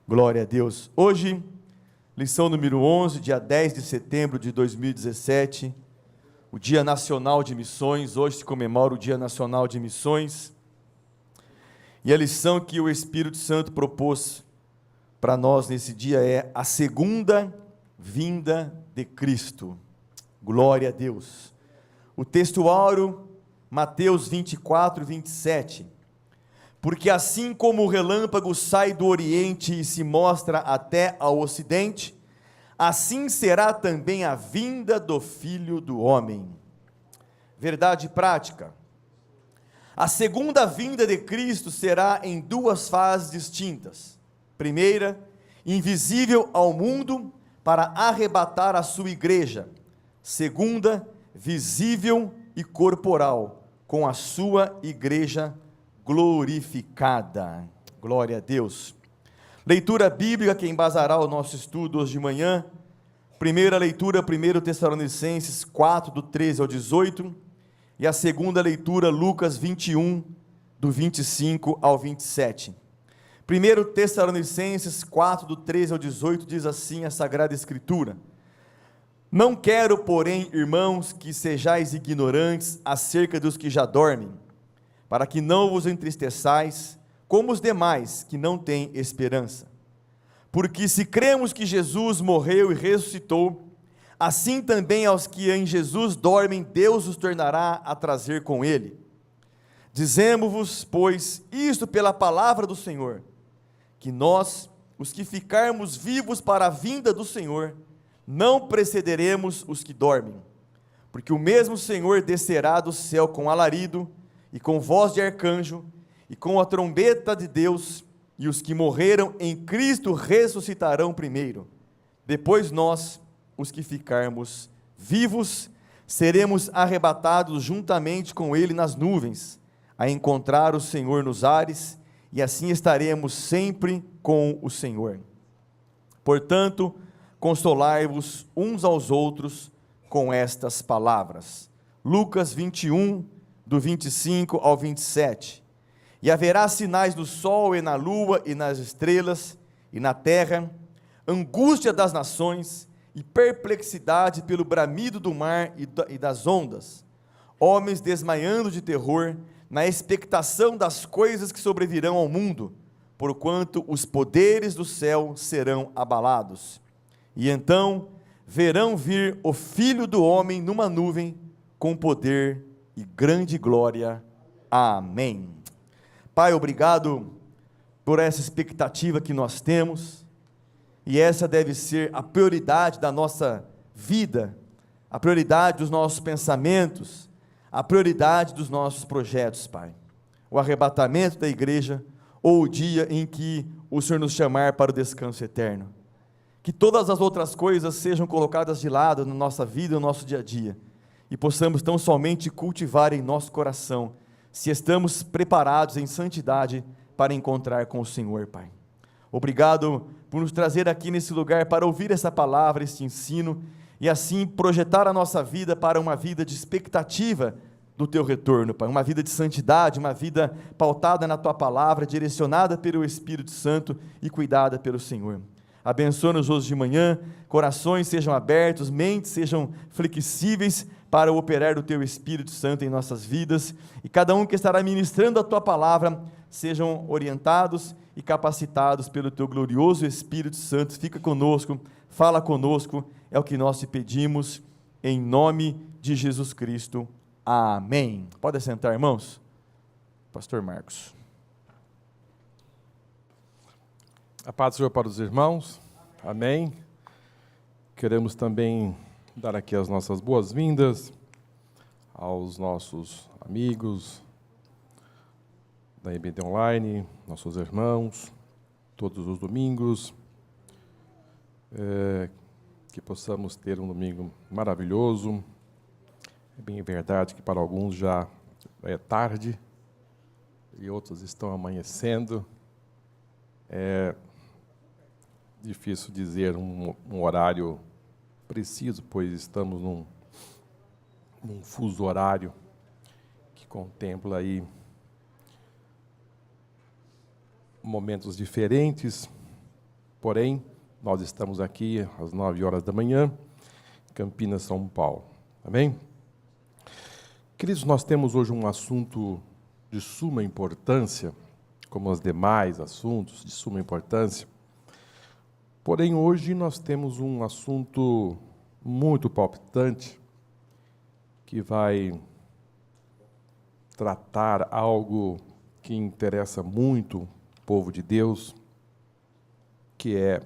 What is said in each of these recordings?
Glória a Deus. Hoje, lição número 11, dia 10 de setembro de 2017, o Dia Nacional de Missões. Hoje se comemora o Dia Nacional de Missões. E a lição que o Espírito Santo propôs para nós nesse dia é a segunda vinda de Cristo. Glória a Deus. O texto áureo, Mateus 24, 27. Porque assim como o relâmpago sai do oriente e se mostra até ao ocidente, assim será também a vinda do Filho do Homem. Verdade prática. A segunda vinda de Cristo será em duas fases distintas. Primeira, invisível ao mundo para arrebatar a sua igreja. Segunda, visível e corporal, com a sua igreja glorificada. Glória a Deus. Leitura bíblica que embasará o nosso estudo hoje de manhã. Primeira leitura, 1 Tessalonicenses 4, do 13 ao 18, e a segunda leitura, Lucas 21, do 25 ao 27. 1 Tessalonicenses 4, do 13 ao 18, diz assim a Sagrada Escritura: Não quero, porém, irmãos, que sejais ignorantes acerca dos que já dormem, para que não vos entristeçais, como os demais que não têm esperança. Porque se cremos que Jesus morreu e ressuscitou, assim também aos que em Jesus dormem, Deus os tornará a trazer com ele. Dizemo-vos, pois, isto pela palavra do Senhor, que nós, os que ficarmos vivos para a vinda do Senhor, não precederemos os que dormem. Porque o mesmo Senhor descerá do céu com alarido, e com voz de arcanjo, e com a trombeta de Deus, e os que morreram em Cristo ressuscitarão primeiro. Depois nós, os que ficarmos vivos, seremos arrebatados juntamente com Ele nas nuvens, a encontrar o Senhor nos ares, e assim estaremos sempre com o Senhor. Portanto, consolai-vos uns aos outros com estas palavras. Lucas 21, do 25 ao 27, e haverá sinais no sol e na lua e nas estrelas e na terra, angústia das nações e perplexidade pelo bramido do mar e das ondas, homens desmaiando de terror na expectação das coisas que sobrevirão ao mundo, porquanto os poderes do céu serão abalados. E então verão vir o Filho do Homem numa nuvem com poder e grande glória. Amém. Pai, obrigado por essa expectativa que nós temos, e essa deve ser a prioridade da nossa vida, a prioridade dos nossos pensamentos, a prioridade dos nossos projetos, Pai. O arrebatamento da igreja, ou o dia em que o Senhor nos chamar para o descanso eterno. Que todas as outras coisas sejam colocadas de lado na nossa vida, no nosso dia a dia, e possamos tão somente cultivar em nosso coração, se estamos preparados em santidade para encontrar com o Senhor, Pai. Obrigado por nos trazer aqui nesse lugar para ouvir essa palavra, este ensino, e assim projetar a nossa vida para uma vida de expectativa do Teu retorno, Pai, uma vida de santidade, uma vida pautada na Tua palavra, direcionada pelo Espírito Santo e cuidada pelo Senhor. Abençoa-nos hoje de manhã, corações sejam abertos, mentes sejam flexíveis para o operar do Teu Espírito Santo em nossas vidas, e cada um que estará ministrando a Tua palavra, sejam orientados e capacitados pelo Teu glorioso Espírito Santo. Fica conosco, fala conosco, é o que nós te pedimos, em nome de Jesus Cristo. Amém. Pode sentar, irmãos. Pastor Marcos. A paz do Senhor para os irmãos, amém. Queremos também dar aqui as nossas boas-vindas aos nossos amigos da IBD Online, nossos irmãos, todos os domingos, que possamos ter um domingo maravilhoso. É bem verdade que para alguns já é tarde e outros estão amanhecendo. É difícil dizer um horário preciso, pois estamos num fuso horário que contempla aí momentos diferentes, Porém, nós estamos aqui às 9 horas da manhã, Campinas, São Paulo. Amém? Queridos, nós temos hoje um assunto de suma importância, como os demais assuntos de suma importância. Porém, hoje nós temos um assunto muito palpitante, que vai tratar algo que interessa muito o povo de Deus, que é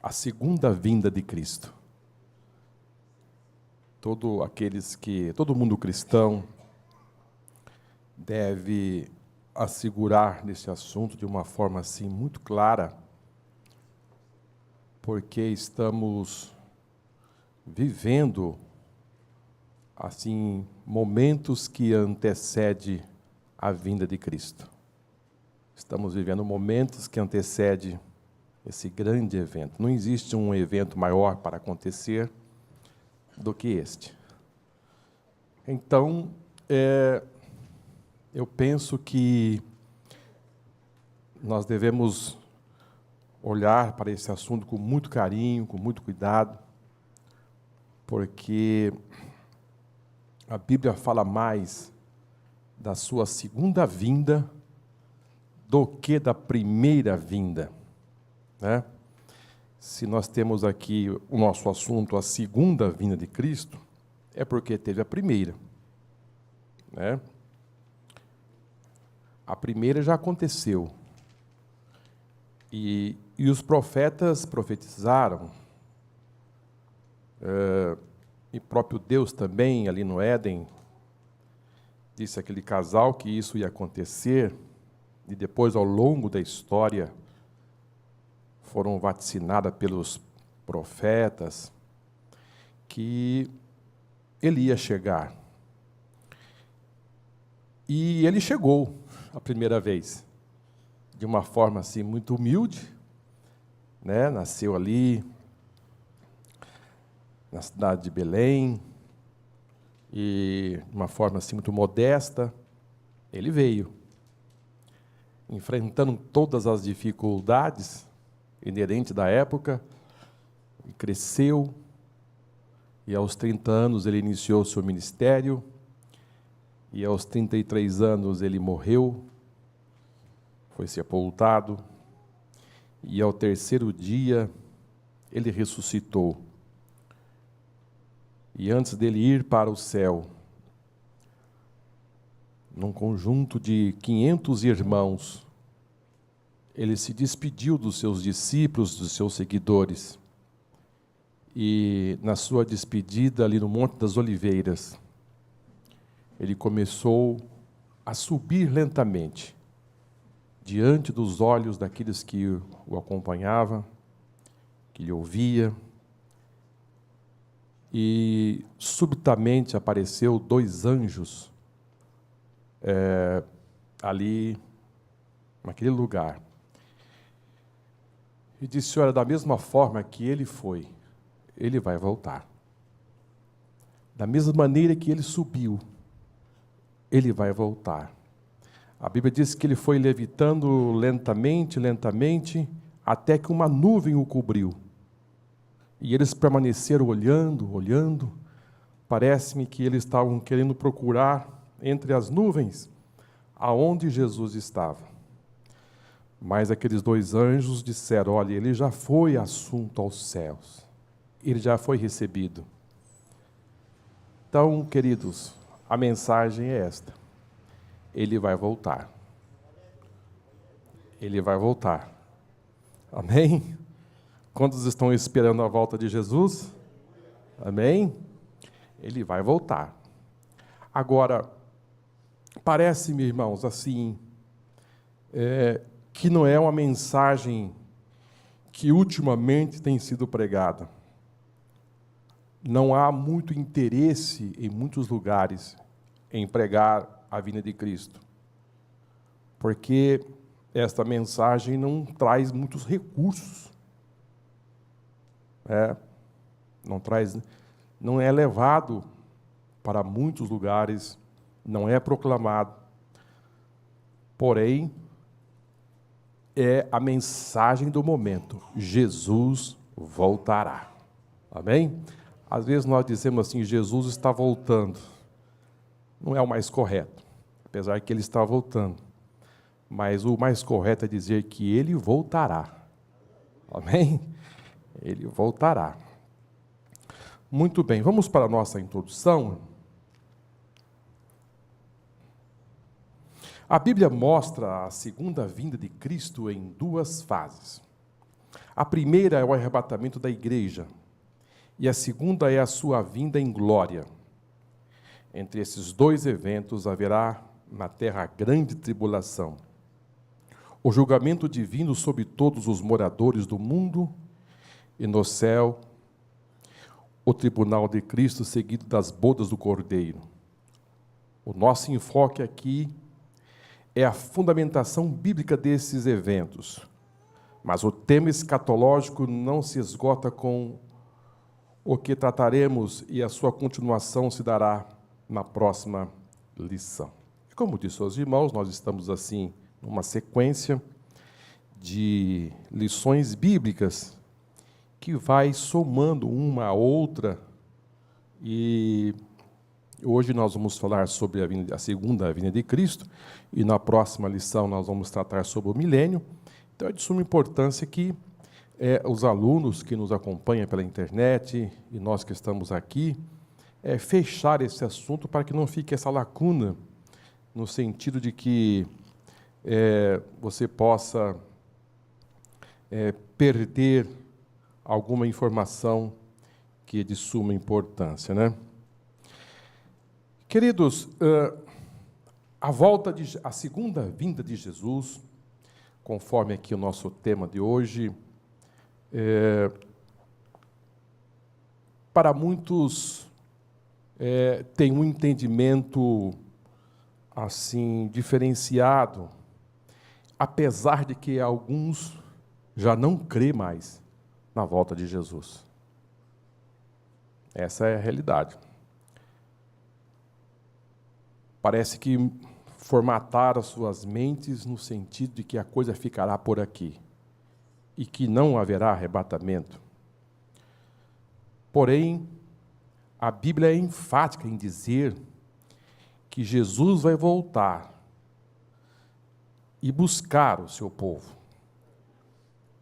a segunda vinda de Cristo. Todo mundo cristão deve assegurar nesse assunto de uma forma assim muito clara, porque estamos vivendo assim momentos que antecedem a vinda de Cristo. Estamos vivendo momentos que antecedem esse grande evento. Não existe um evento maior para acontecer do que este. Então, eu penso que nós devemos olhar para esse assunto com muito carinho, com muito cuidado, porque a Bíblia fala mais da sua segunda vinda do que da primeira vinda, né? Se nós temos aqui o nosso assunto, a segunda vinda de Cristo, é porque teve a primeira, né? A primeira já aconteceu. E os profetas profetizaram, e próprio Deus também, ali no Éden, disse àquele casal que isso ia acontecer, e depois, ao longo da história, foram vaticinadas pelos profetas que ele ia chegar. E ele chegou a primeira vez, de uma forma assim muito humilde, né? Nasceu ali na cidade de Belém, e de uma forma assim muito modesta, ele veio, enfrentando todas as dificuldades inerentes da época, e cresceu, e aos 30 anos ele iniciou seu ministério, e aos 33 anos ele morreu, foi sepultado, e ao terceiro dia ele ressuscitou. E antes dele ir para o céu, num conjunto de 500 irmãos, ele se despediu dos seus discípulos, dos seus seguidores. E na sua despedida ali no Monte das Oliveiras, ele começou a subir lentamente, diante dos olhos daqueles que o acompanhavam, que lhe ouvia. E subitamente apareceu 2 anjos ali naquele lugar. E disse: olha, da mesma forma que ele foi, ele vai voltar. Da mesma maneira que ele subiu, ele vai voltar. A Bíblia diz que ele foi levitando lentamente, lentamente, até que uma nuvem o cobriu. E eles permaneceram olhando, olhando. Parece-me que eles estavam querendo procurar entre as nuvens aonde Jesus estava. Mas aqueles 2 anjos disseram: olha, ele já foi assunto aos céus. Ele já foi recebido. Então, queridos, a mensagem é esta: ele vai voltar. Ele vai voltar. Amém? Quantos estão esperando a volta de Jesus? Amém? Ele vai voltar. Agora, parece-me, irmãos, assim, que não é uma mensagem que ultimamente tem sido pregada. Não há muito interesse em muitos lugares em pregar a vinda de Cristo, porque esta mensagem não traz muitos recursos. Não é levado para muitos lugares, não é proclamado. Porém, é a mensagem do momento: Jesus voltará. Amém? Às vezes nós dizemos assim, Jesus está voltando. Não é o mais correto, apesar que ele está voltando. Mas o mais correto é dizer que ele voltará. Amém? Ele voltará. Muito bem, vamos para a nossa introdução. A Bíblia mostra a segunda vinda de Cristo em duas fases. A primeira é o arrebatamento da igreja, e a segunda é a sua vinda em glória. Entre esses dois eventos haverá na terra grande tribulação. O julgamento divino sobre todos os moradores do mundo, e no céu, o tribunal de Cristo seguido das bodas do Cordeiro. O nosso enfoque aqui é a fundamentação bíblica desses eventos. Mas o tema escatológico não se esgota com o que trataremos e a sua continuação se dará na próxima lição. Como disse aos irmãos, nós estamos assim numa sequência de lições bíblicas que vai somando uma a outra, e hoje nós vamos falar sobre a segunda vinda de Cristo, e na próxima lição nós vamos tratar sobre o milênio. Então é de suma importância que os alunos que nos acompanham pela internet e nós que estamos aqui, fechar esse assunto para que não fique essa lacuna, no sentido de que você possa perder alguma informação que é de suma importância, né? Queridos, a segunda vinda de Jesus, conforme aqui o nosso tema de hoje, para muitos tem um entendimento assim diferenciado, apesar de que alguns já não crê mais na volta de Jesus. Essa é a realidade. Parece que formataram suas mentes no sentido de que a coisa ficará por aqui e que não haverá arrebatamento. Porém, a Bíblia é enfática em dizer que Jesus vai voltar e buscar o seu povo.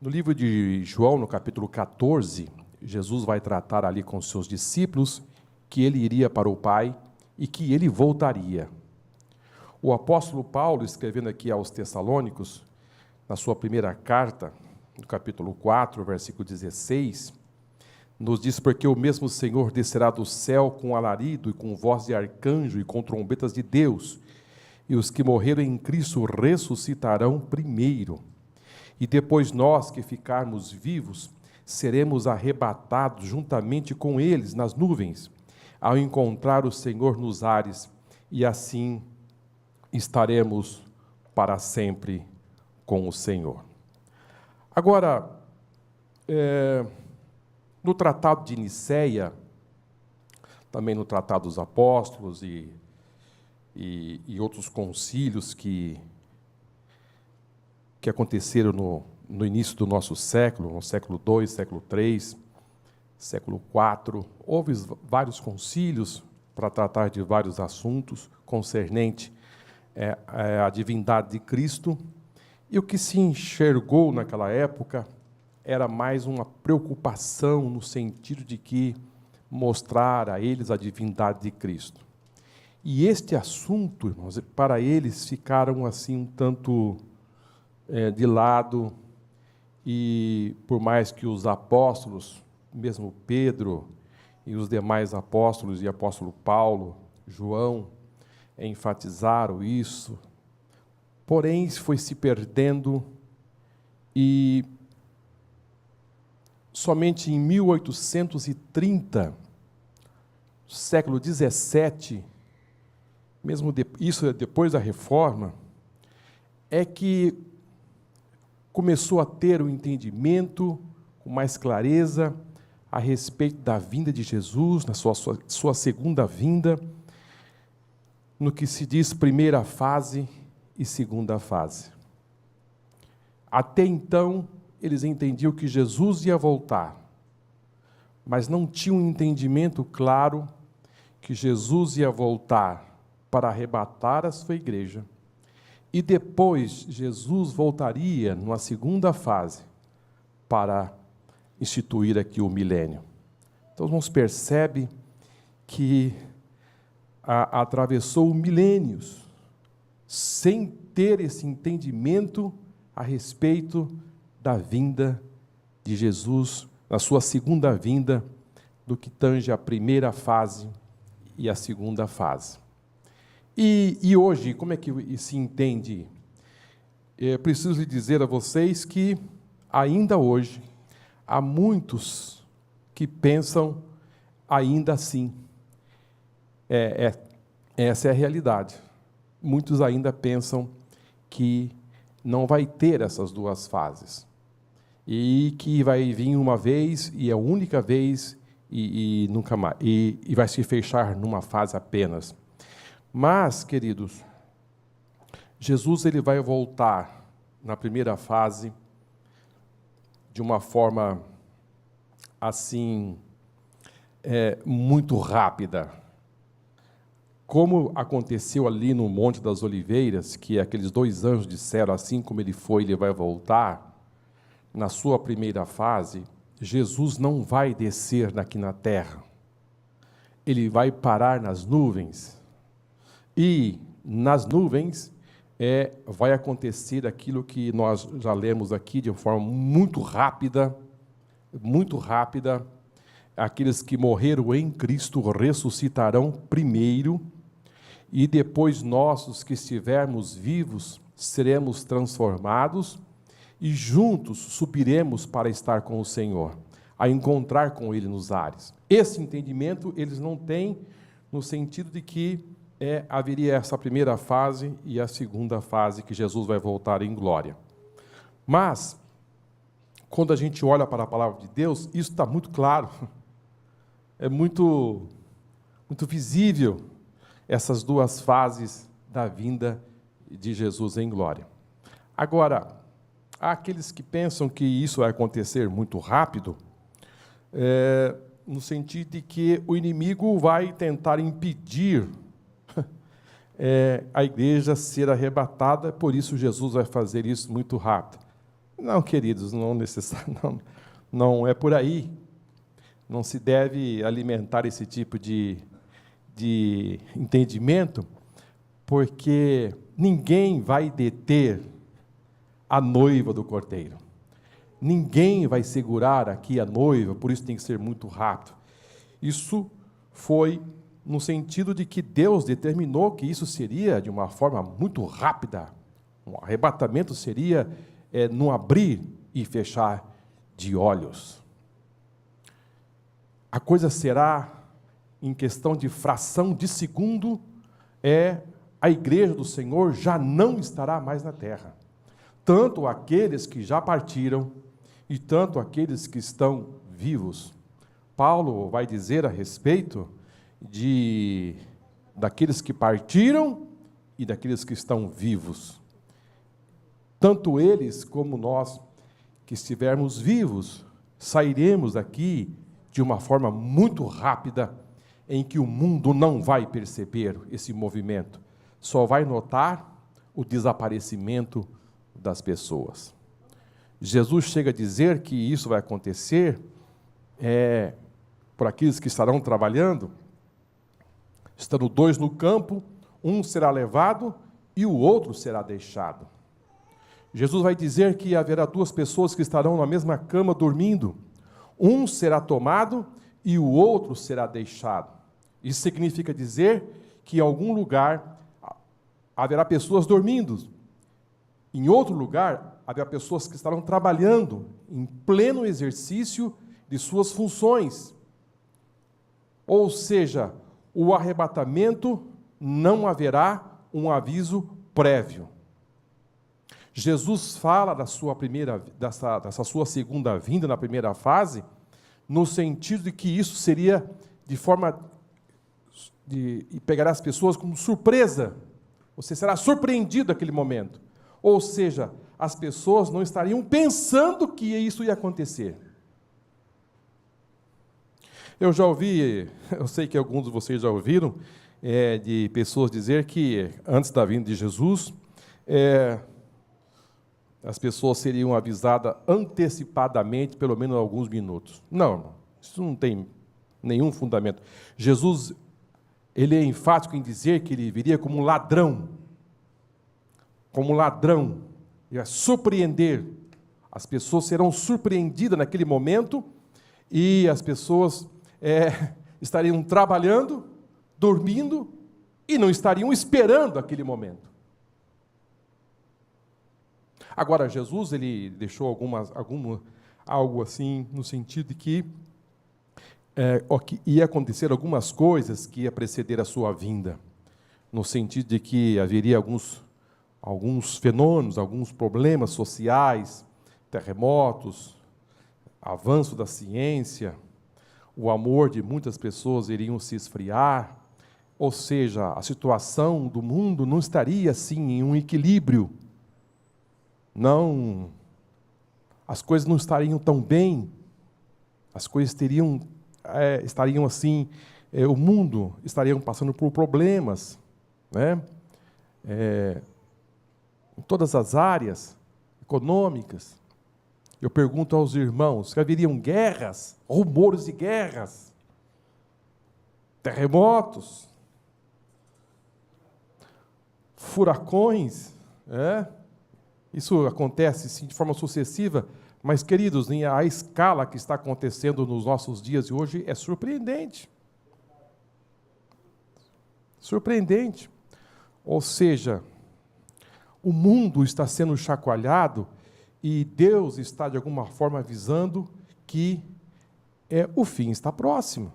No livro de João, no capítulo 14, Jesus vai tratar ali com seus discípulos que ele iria para o Pai e que ele voltaria. O apóstolo Paulo, escrevendo aqui aos Tessalônicos, na sua primeira carta, no capítulo 4, versículo 16, nos diz: porque o mesmo Senhor descerá do céu com alarido e com voz de arcanjo e com trombetas de Deus, e os que morreram em Cristo ressuscitarão primeiro. E depois nós que ficarmos vivos, seremos arrebatados juntamente com eles nas nuvens, ao encontrar o Senhor nos ares, e assim estaremos para sempre com o Senhor. Agora, no Tratado de Nicéia, também no Tratado dos Apóstolos e outros concílios que aconteceram no início do nosso século, no século II, século III, século IV, houve vários concílios para tratar de vários assuntos concernente à divindade de Cristo, e o que se enxergou naquela época era mais uma preocupação no sentido de que mostrar a eles a divindade de Cristo. E este assunto, irmãos, para eles ficaram assim um tanto de lado, e por mais que os apóstolos, mesmo Pedro e os demais apóstolos e apóstolo Paulo, João, enfatizaram isso, porém foi se perdendo, e somente em 1830, século XVII, mesmo isso depois da Reforma, é que começou a ter o entendimento com mais clareza a respeito da vinda de Jesus, na sua segunda vinda, no que se diz primeira fase e segunda fase. Até então, eles entendiam que Jesus ia voltar, mas não tinham um entendimento claro que Jesus ia voltar para arrebatar a sua igreja. E depois, Jesus voltaria numa segunda fase para instituir aqui o milênio. Então, irmãos, percebe que atravessou milênios sem ter esse entendimento a respeito da vinda de Jesus, na sua segunda vinda, do que tange a primeira fase e a segunda fase. E hoje, como é que se entende? Preciso lhe dizer a vocês que, ainda hoje, há muitos que pensam ainda assim. Essa é a realidade. Muitos ainda pensam que não vai ter essas duas fases. E que vai vir uma vez, e é a única vez, e nunca mais. E vai se fechar numa fase apenas. Mas, queridos, Jesus ele vai voltar na primeira fase de uma forma assim, muito rápida. Como aconteceu ali no Monte das Oliveiras, que aqueles 2 anjos disseram, assim como ele foi, ele vai voltar, na sua primeira fase, Jesus não vai descer aqui na terra. Ele vai parar nas nuvens. E nas nuvens vai acontecer aquilo que nós já lemos aqui de uma forma muito rápida. Aqueles que morreram em Cristo ressuscitarão primeiro, e depois nós, os que estivermos vivos, seremos transformados e juntos subiremos para estar com o Senhor, a encontrar com Ele nos ares. Esse entendimento eles não têm, no sentido de que haveria essa primeira fase e a segunda fase, que Jesus vai voltar em glória. Mas, quando a gente olha para a palavra de Deus, isso está muito claro. É muito visível essas duas fases da vinda de Jesus em glória. Agora, há aqueles que pensam que isso vai acontecer muito rápido, no sentido de que o inimigo vai tentar impedir a igreja ser arrebatada, por isso Jesus vai fazer isso muito rápido. Não, queridos, não é por aí. Não se deve alimentar esse tipo de entendimento, porque ninguém vai deter a noiva do Cordeiro. Ninguém vai segurar aqui a noiva, por isso tem que ser muito rápido. Isso foi no sentido de que Deus determinou que isso seria de uma forma muito rápida. Um arrebatamento seria num abrir e fechar de olhos. A coisa será, em questão de fração de segundo, a igreja do Senhor já não estará mais na terra. Tanto aqueles que já partiram, e tanto aqueles que estão vivos. Paulo vai dizer a respeito daqueles que partiram e daqueles que estão vivos. Tanto eles como nós, que estivermos vivos, sairemos daqui de uma forma muito rápida, em que o mundo não vai perceber esse movimento, só vai notar o desaparecimento das pessoas. Jesus chega a dizer que isso vai acontecer por aqueles que estarão trabalhando, estando 2 no campo, um será levado e o outro será deixado. Jesus vai dizer que haverá 2 pessoas que estarão na mesma cama dormindo, um será tomado e o outro será deixado. Isso significa dizer que em algum lugar haverá pessoas dormindo, em outro lugar haverá pessoas que estarão trabalhando em pleno exercício de suas funções. Ou seja, o arrebatamento não haverá um aviso prévio. Jesus fala dessa sua segunda vinda na primeira fase, no sentido de que isso seria de forma de pegará as pessoas como surpresa. Você será surpreendido naquele momento. Ou seja, as pessoas não estariam pensando que isso ia acontecer. Eu já ouvi, eu sei que alguns de vocês já ouviram, de pessoas dizer que antes da vinda de Jesus, as pessoas seriam avisadas antecipadamente, pelo menos alguns minutos. Não, irmão, isso não tem nenhum fundamento. Jesus, ele é enfático em dizer que ele viria como um ladrão. Como um ladrão. Ele vai surpreender. As pessoas serão surpreendidas naquele momento e as pessoas estariam trabalhando, dormindo e não estariam esperando aquele momento. Agora, Jesus, ele deixou algo assim, no sentido de que ia acontecer algumas coisas que ia preceder a sua vinda, no sentido de que haveria alguns fenômenos, alguns problemas sociais, terremotos, avanço da ciência, o amor de muitas pessoas iriam se esfriar, ou seja, a situação do mundo não estaria assim em um equilíbrio. Não, as coisas não estariam tão bem, as coisas estariam assim, o mundo estaria passando por problemas, né? Em todas as áreas econômicas. Eu pergunto aos irmãos, que haveriam guerras, rumores de guerras, terremotos, furacões, Isso acontece, sim, de forma sucessiva, mas, queridos, a escala que está acontecendo nos nossos dias de hoje é surpreendente. Surpreendente. Ou seja, o mundo está sendo chacoalhado e Deus está, de alguma forma, avisando que o fim está próximo.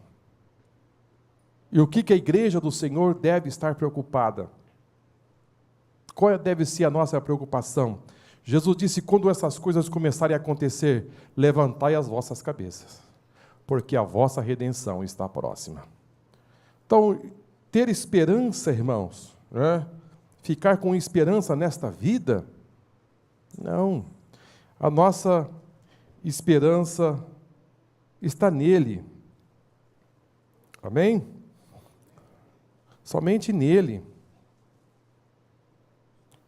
E o que a igreja do Senhor deve estar preocupada? Qual deve ser a nossa preocupação? Jesus disse, quando essas coisas começarem a acontecer, levantai as vossas cabeças, porque a vossa redenção está próxima. Então, ter esperança, irmãos, ficar com esperança nesta vida, não. A nossa esperança está nele. Amém? Somente nele.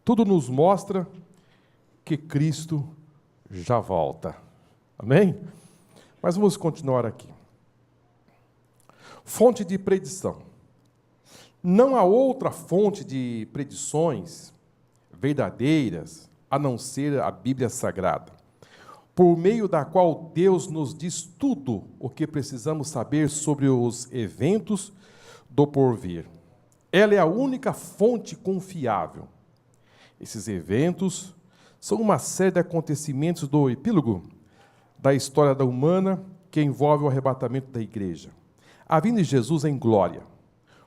Tudo nos mostra que Cristo já volta. Amém? Mas vamos continuar aqui. Fonte de predição. Não há outra fonte de predições verdadeiras a não ser a Bíblia Sagrada, por meio da qual Deus nos diz tudo o que precisamos saber sobre os eventos do porvir. Ela é a única fonte confiável. Esses eventos são uma série de acontecimentos do epílogo da história da humana que envolve o arrebatamento da igreja, a vinda de Jesus em glória,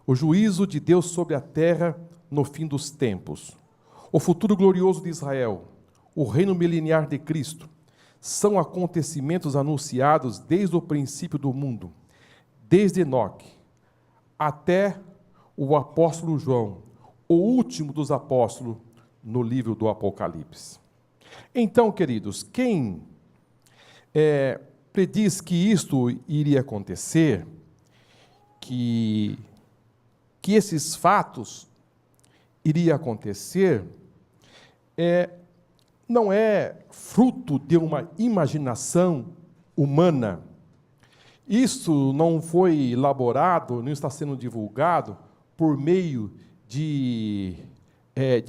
o juízo de Deus sobre a terra no fim dos tempos, o futuro glorioso de Israel, o reino mileniar de Cristo, são acontecimentos anunciados desde o princípio do mundo, desde Enoque até o apóstolo João, o último dos apóstolos, no livro do Apocalipse. Então, queridos, quem prediz que isto iria acontecer, que esses fatos iriam acontecer, não é fruto de uma imaginação humana. Isso não foi elaborado, não está sendo divulgado por meio de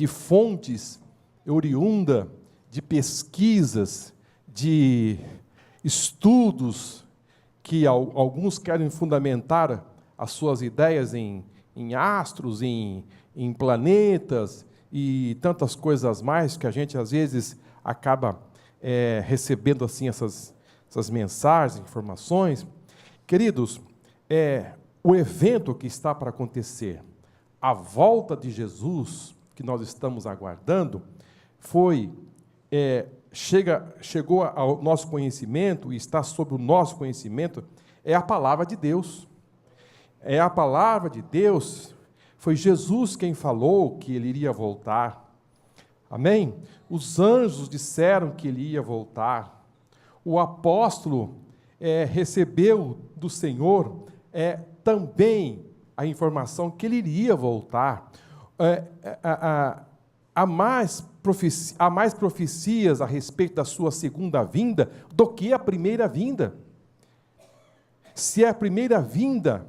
fontes oriundas de pesquisas, de estudos que alguns querem fundamentar as suas ideias em astros, em planetas e tantas coisas mais que a gente às vezes acaba recebendo assim essas mensagens, informações. Queridos, o evento que está para acontecer, a volta de Jesus que nós estamos aguardando, chegou ao nosso conhecimento e está sob o nosso conhecimento, é a palavra de Deus. É a palavra de Deus, foi Jesus quem falou que ele iria voltar. Amém? Os anjos disseram que ele ia voltar. O apóstolo recebeu do Senhor também a informação que ele iria voltar. Há mais profecias a respeito da sua segunda vinda do que a primeira vinda. Se é a primeira vinda,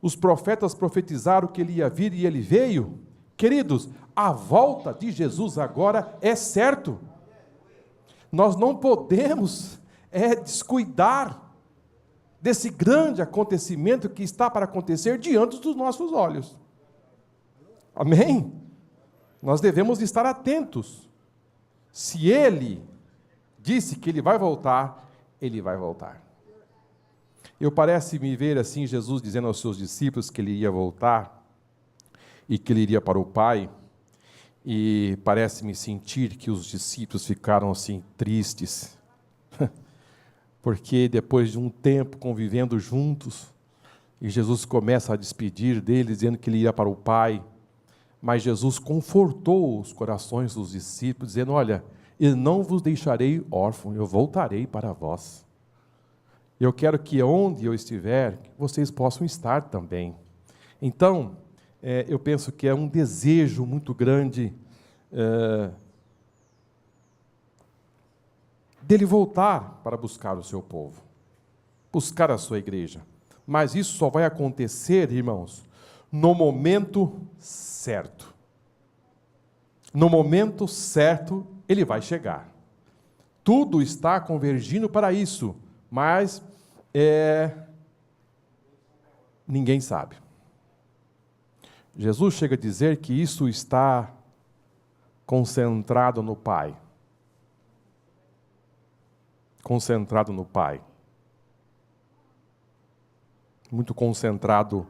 os profetas profetizaram que ele ia vir e ele veio, queridos, a volta de Jesus agora é certo. Nós não podemos descuidar desse grande acontecimento que está para acontecer diante dos nossos olhos. Amém? Nós devemos estar atentos. Se ele disse que ele vai voltar, ele vai voltar. Eu parece-me ver assim Jesus dizendo aos seus discípulos que ele ia voltar e que ele iria para o Pai, e parece-me sentir que os discípulos ficaram assim tristes, porque depois de um tempo convivendo juntos, e Jesus começa a despedir deles, dizendo que ele ia para o Pai, mas Jesus confortou os corações dos discípulos, dizendo: olha, eu não vos deixarei órfãos, eu voltarei para vós. Eu quero que onde eu estiver, vocês possam estar também. Então, eu penso que é um desejo muito grande dele voltar para buscar o seu povo, buscar a sua igreja. Mas isso só vai acontecer, irmãos, no momento certo. No momento certo, ele vai chegar. Tudo está convergindo para isso, mas ninguém sabe. Jesus chega a dizer que isso está concentrado no Pai. Concentrado no Pai. Muito concentrado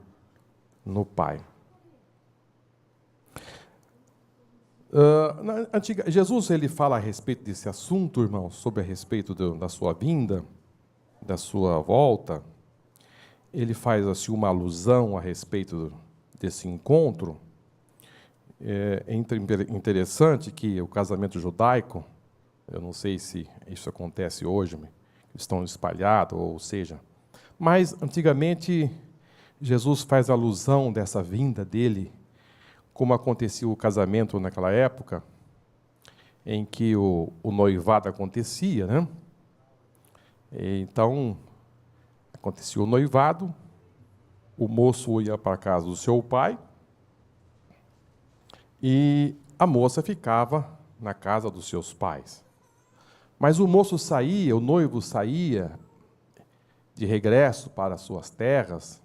no Pai. Jesus ele fala a respeito desse assunto, irmãos, sobre a respeito da sua vinda, da sua volta. Ele faz assim uma alusão a respeito desse encontro. É interessante que o casamento judaico, eu não sei se isso acontece hoje, estão espalhados, ou seja, mas antigamente Jesus faz alusão dessa vinda dele, como acontecia o casamento naquela época, em que o noivado acontecia, né? Então, acontecia o noivado, o moço ia para a casa do seu pai, e a moça ficava na casa dos seus pais. Mas o moço saía, o noivo saía de regresso para as suas terras,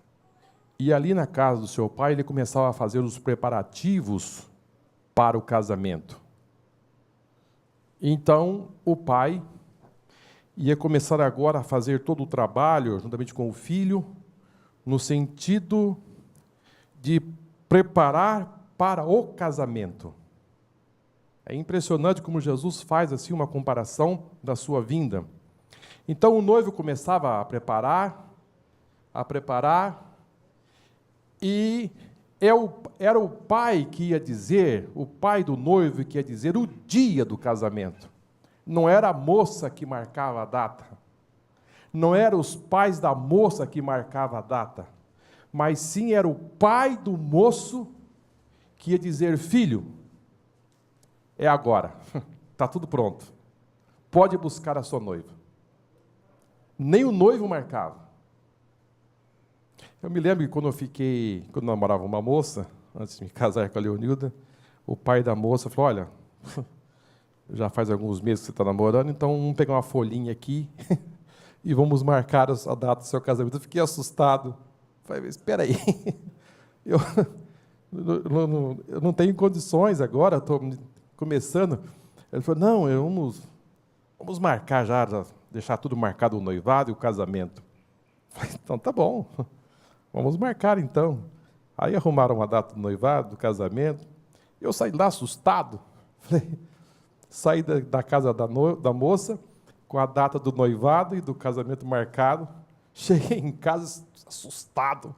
e ali na casa do seu pai ele começava a fazer os preparativos para o casamento. Então, o pai ia começar agora a fazer todo o trabalho, juntamente com o filho, no sentido de preparar para o casamento. É impressionante como Jesus faz assim uma comparação da sua vinda. Então o noivo começava a preparar, e era o pai que ia dizer, o pai do noivo que ia dizer o dia do casamento. Não era a moça que marcava a data. Não eram os pais da moça que marcavam a data. Mas sim era o pai do moço que ia dizer: filho, é agora, está tudo pronto, pode buscar a sua noiva. Nem o noivo marcava. Eu me lembro que quando eu namorava uma moça, antes de me casar com a Leonilda, o pai da moça falou: olha, já faz alguns meses que você está namorando, então vamos pegar uma folhinha aqui e vamos marcar a data do seu casamento. Eu fiquei assustado. Falei: espera aí, eu não tenho condições agora, estou começando. Ele falou: não, vamos marcar já, deixar tudo marcado, o noivado e o casamento. Eu falei: então tá bom, vamos marcar então. Aí arrumaram a data do noivado, do casamento. Eu saí lá assustado. Falei, saí da casa da moça com a data do noivado e do casamento marcado. Cheguei em casa assustado,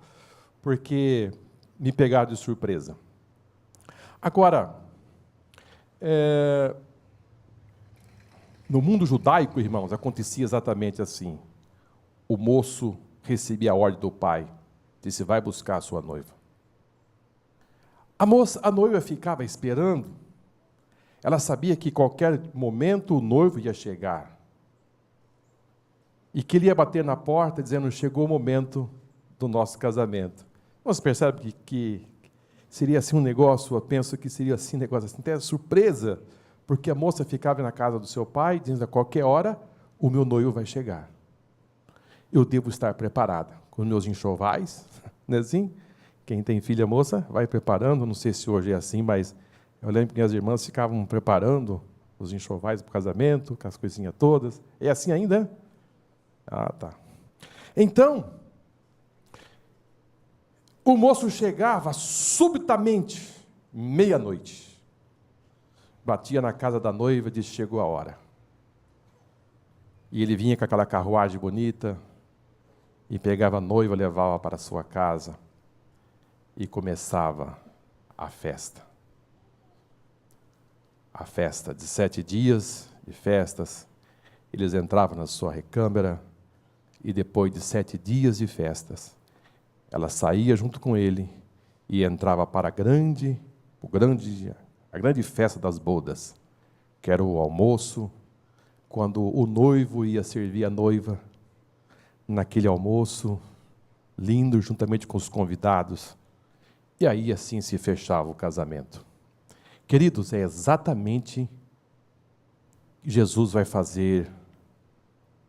porque me pegaram de surpresa. Agora, No mundo judaico, irmãos, acontecia exatamente assim. O moço recebia a ordem do pai, disse, vai buscar a sua noiva. A noiva ficava esperando, ela sabia que qualquer momento o noivo ia chegar. E que ele ia bater na porta dizendo, chegou o momento do nosso casamento. Você percebe que seria assim um negócio, eu penso que seria assim um negócio, assim, até surpresa, porque a moça ficava na casa do seu pai, dizendo, a qualquer hora, o meu noivo vai chegar. Eu devo estar preparada com meus enxovais, não é assim? Quem tem filha moça, vai preparando, não sei se hoje é assim, mas eu lembro que minhas irmãs ficavam preparando os enxovais para o casamento, com as coisinhas todas. É assim ainda, né? Ah, tá. Então, o moço chegava subitamente, meia-noite. Batia na casa da noiva e disse, chegou a hora. E ele vinha com aquela carruagem bonita, e pegava a noiva, levava para a sua casa, e começava a festa. A festa de 7 dias de festas, eles entravam na sua recâmara, e depois de 7 dias de festas, ela saía junto com ele, e entrava para a grande festa das bodas, que era o almoço, quando o noivo ia servir a noiva, naquele almoço lindo, juntamente com os convidados, e aí assim se fechava o casamento. Queridos, é exatamente o que Jesus vai fazer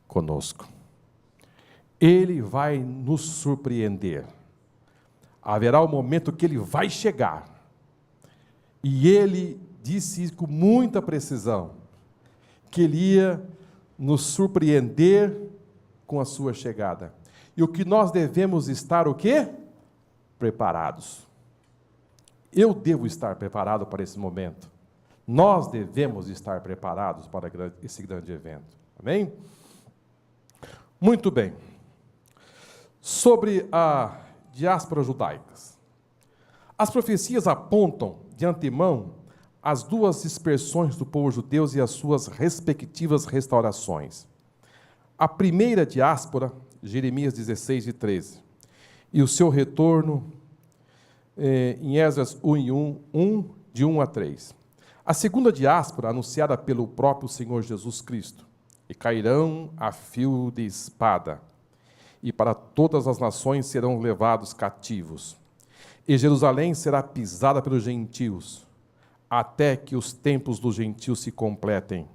conosco. Ele vai nos surpreender. Haverá um momento que ele vai chegar. E ele disse com muita precisão que ele ia nos surpreender com a sua chegada. E o que nós devemos estar o quê? Preparados. Eu devo estar preparado para esse momento. Nós devemos estar preparados para esse grande evento. Amém? Muito bem. Sobre a diáspora judaica. As profecias apontam de antemão as 2 dispersões do povo judeu e as suas respectivas restaurações. A primeira diáspora, Jeremias 16 e 13, e o seu retorno em Esdras 1, de 1 a 3. A segunda diáspora, anunciada pelo próprio Senhor Jesus Cristo, e cairão a fio de espada, e para todas as nações serão levados cativos, e Jerusalém será pisada pelos gentios, até que os tempos dos gentios se completem,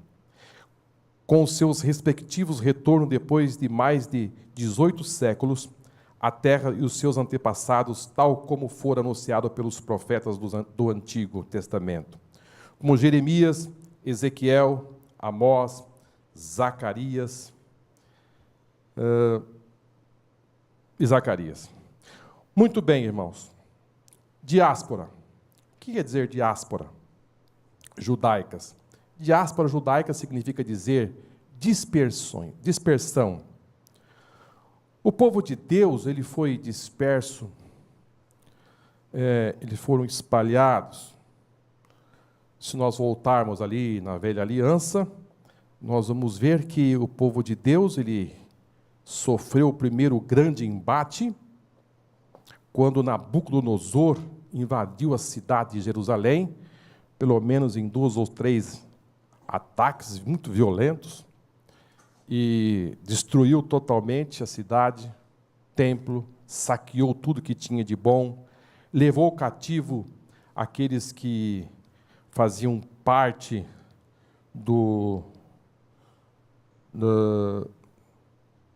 com seus respectivos retornos depois de mais de 18 séculos, a terra e os seus antepassados, tal como for anunciado pelos profetas do Antigo Testamento, como Jeremias, Ezequiel, Amós, Zacarias e Zacarias. Muito bem, irmãos. Diáspora. O que quer dizer diáspora? Judaicas. Diáspora judaica significa dizer dispersão. O povo de Deus, ele foi disperso, eles foram espalhados. Se nós voltarmos ali na velha aliança, nós vamos ver que o povo de Deus, ele sofreu o primeiro grande embate, quando Nabucodonosor invadiu a cidade de Jerusalém, pelo menos em 2 ou 3 ataques muito violentos, e destruiu totalmente a cidade, templo, saqueou tudo que tinha de bom, levou cativo aqueles que faziam parte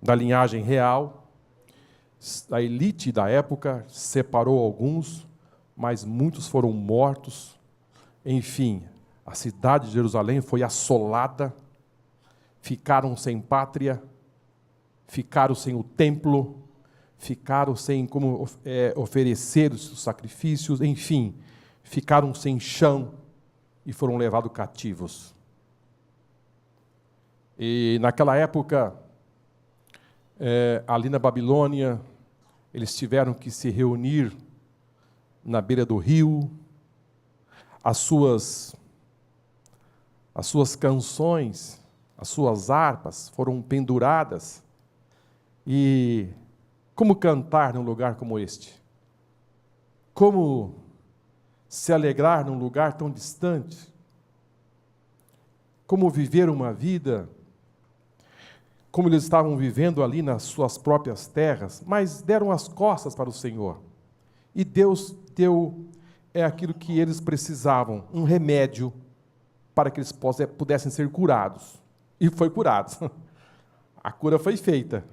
da linhagem real. A elite da época separou alguns, mas muitos foram mortos. Enfim, a cidade de Jerusalém foi assolada, ficaram sem pátria, ficaram sem o templo, ficaram sem como oferecer os sacrifícios, enfim, ficaram sem chão e foram levados cativos. E naquela época, ali na Babilônia, eles tiveram que se reunir na beira do rio, as suas as suas canções, as suas harpas foram penduradas. E como cantar num lugar como este? Como se alegrar num lugar tão distante? Como viver uma vida como eles estavam vivendo ali nas suas próprias terras, mas deram as costas para o Senhor. E Deus deu aquilo que eles precisavam, um remédio para que eles pudessem ser curados. E foi curados. A cura foi feita.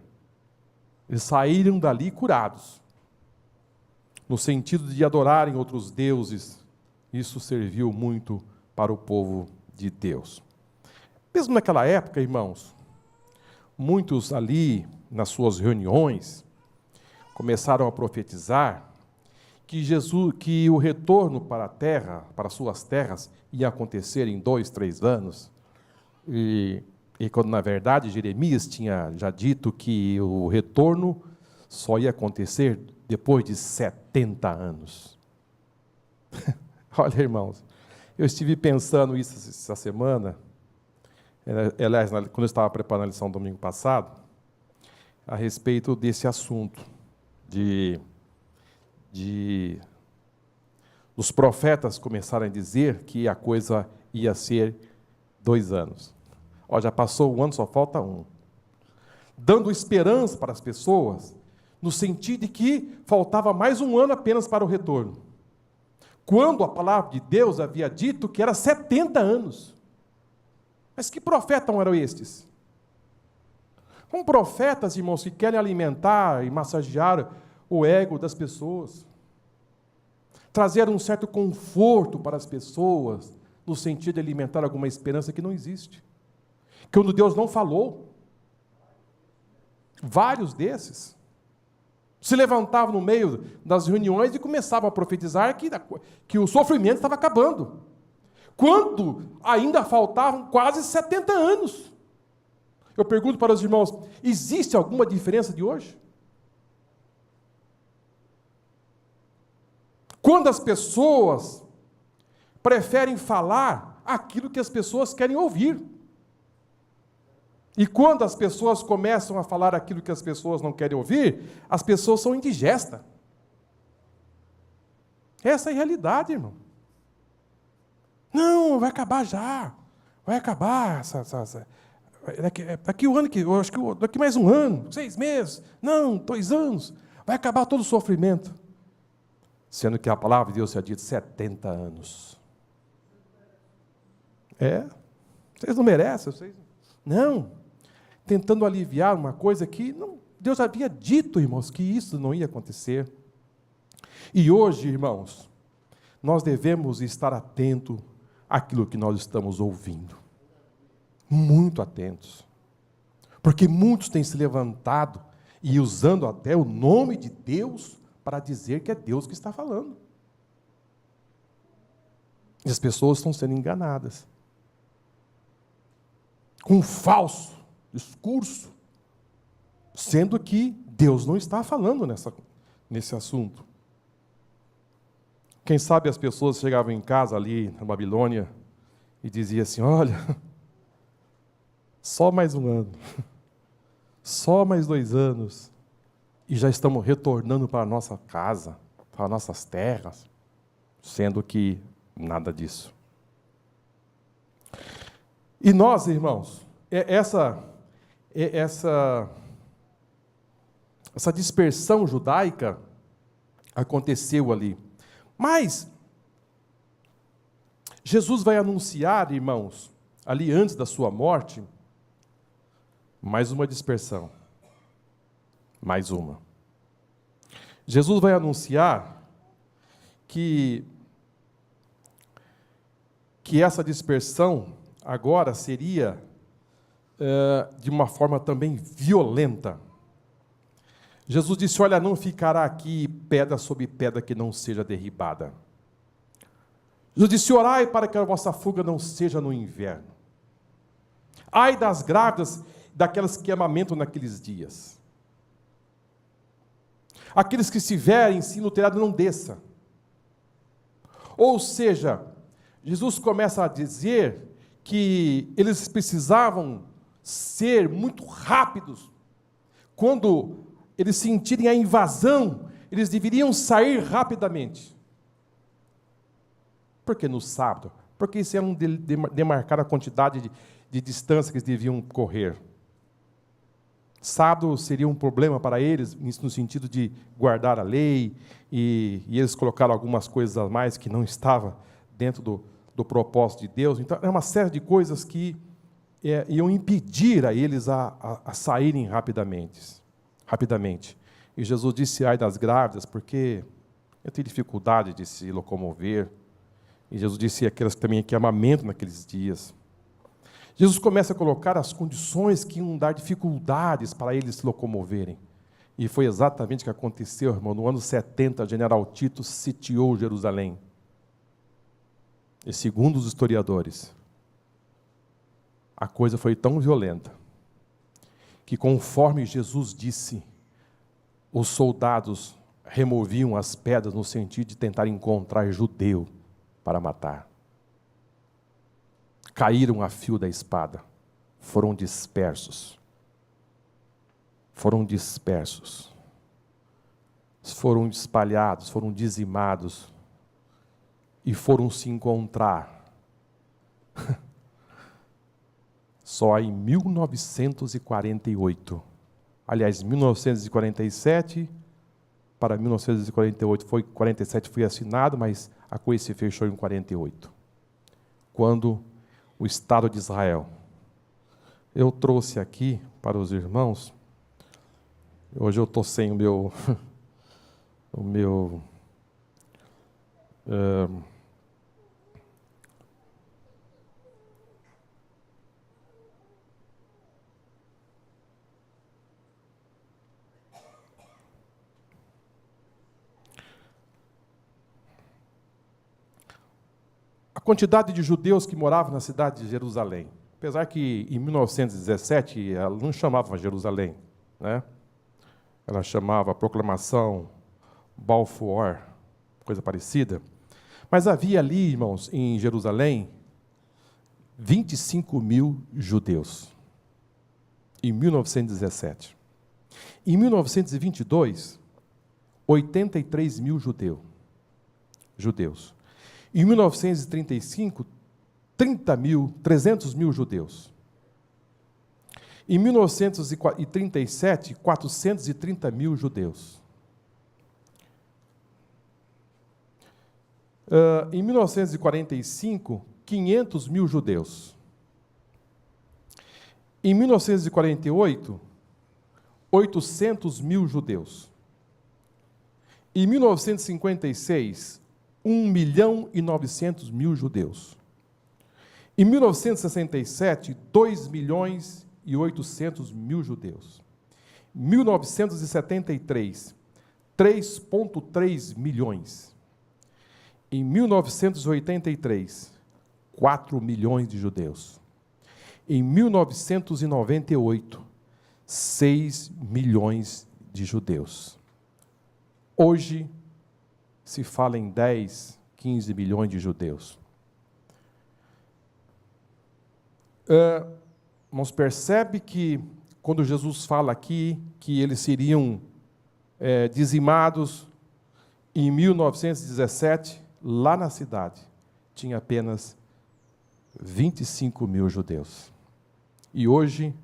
Eles saíram dali curados. No sentido de adorarem outros deuses, isso serviu muito para o povo de Deus. Mesmo naquela época, irmãos, muitos ali, nas suas reuniões, começaram a profetizar que o retorno para a terra, para as suas terras, ia acontecer em 2, 3 anos. E quando, na verdade, Jeremias tinha já dito que o retorno só ia acontecer depois de 70 anos. Olha, irmãos, eu estive pensando isso essa semana. Aliás, quando eu estava preparando a lição domingo passado, a respeito desse assunto, os profetas começaram a dizer que a coisa ia ser 2 anos. Já passou 1 ano, só falta 1. Dando esperança para as pessoas, no sentido de que faltava mais 1 ano apenas para o retorno. Quando a palavra de Deus havia dito que era 70 anos. Mas que profetas eram estes? São profetas, irmãos, que querem alimentar e massagear o ego das pessoas. Trazer um certo conforto para as pessoas, no sentido de alimentar alguma esperança que não existe. Quando Deus não falou. Vários desses se levantavam no meio das reuniões e começavam a profetizar que o sofrimento estava acabando. Quando ainda faltavam quase 70 anos. Eu pergunto para os irmãos, existe alguma diferença de hoje? Quando as pessoas preferem falar aquilo que as pessoas querem ouvir. E quando as pessoas começam a falar aquilo que as pessoas não querem ouvir, as pessoas são indigestas. Essa é a realidade, irmão. Não, vai acabar já. Vai acabar. Daqui o ano eu acho que daqui mais 1 ano, 6 meses, não, 2 anos, vai acabar todo o sofrimento. Sendo que a palavra de Deus se ha dito 70 anos. Vocês não merecem, vocês não. Tentando aliviar uma coisa que Deus havia dito, irmãos, que isso não ia acontecer. E hoje, irmãos, nós devemos estar atentos àquilo que nós estamos ouvindo. Muito atentos. Porque muitos têm se levantado e usando até o nome de Deus para dizer que é Deus que está falando. E as pessoas estão sendo enganadas. Com um falso discurso, sendo que Deus não está falando nesse assunto. Quem sabe as pessoas chegavam em casa ali na Babilônia e diziam assim, olha, só mais 1 ano, só mais 2 anos, e já estamos retornando para a nossa casa, para nossas terras, sendo que nada disso. E nós, irmãos, essa dispersão judaica aconteceu ali. Mas Jesus vai anunciar, irmãos, ali antes da sua morte, mais uma dispersão. Mais uma. Jesus vai anunciar que essa dispersão agora seria de uma forma também violenta. Jesus disse, olha, não ficará aqui pedra sobre pedra que não seja derribada. Jesus disse, orai para que a vossa fuga não seja no inverno. Ai das grávidas, daquelas que amamentam naqueles dias. Aqueles que estiverem em si no telhado não desça. Ou seja, Jesus começa a dizer que eles precisavam ser muito rápidos. Quando eles sentirem a invasão, eles deveriam sair rapidamente. Por que no sábado? Porque isso era demarcar a quantidade de distância que eles deviam correr. Sábado seria um problema para eles, no sentido de guardar a lei, e eles colocaram algumas coisas a mais que não estavam dentro do propósito de Deus. Então, é uma série de coisas que iam impedir a eles a saírem rapidamente. E Jesus disse, ai das grávidas, porque eu tenho dificuldade de se locomover. E Jesus disse aquelas também que amamentam naqueles dias. Jesus começa a colocar as condições que iam dar dificuldades para eles se locomoverem. E foi exatamente o que aconteceu, irmão. No ano 70, o general Tito sitiou Jerusalém. E segundo os historiadores, a coisa foi tão violenta que, conforme Jesus disse, os soldados removiam as pedras no sentido de tentar encontrar judeu para matar. Caíram a fio da espada, foram dispersos, foram espalhados, foram dizimados e foram se encontrar só em 1948. Aliás, 1947 para 1948, 47 foi assinado, mas a coisa se fechou em 48, quando o Estado de Israel. Eu trouxe aqui para os irmãos, hoje eu estou sem o meu a quantidade de judeus que moravam na cidade de Jerusalém. Apesar que em 1917 ela não chamava Jerusalém, né? Ela chamava Proclamação Balfour, coisa parecida. Mas havia ali, irmãos, em Jerusalém, 25 mil judeus, em 1917. Em 1922, 83 mil judeus. Em 1935, 300 mil judeus. Em 1937, 430 mil judeus. Em 1945, 500 mil judeus. Em 1948, 800 mil judeus. Em 1956, 1.900.000 judeus. Em 1967, 2.800.000 judeus. Em 1973, 3,3 milhões. Em 1983, 4 milhões de judeus. Em 1998, 6 milhões de judeus. Hoje, se fala em 10, 15 milhões de judeus. Mas percebe que, quando Jesus fala aqui, que eles seriam dizimados, em 1917, lá na cidade, tinha apenas 25 mil judeus. E hoje,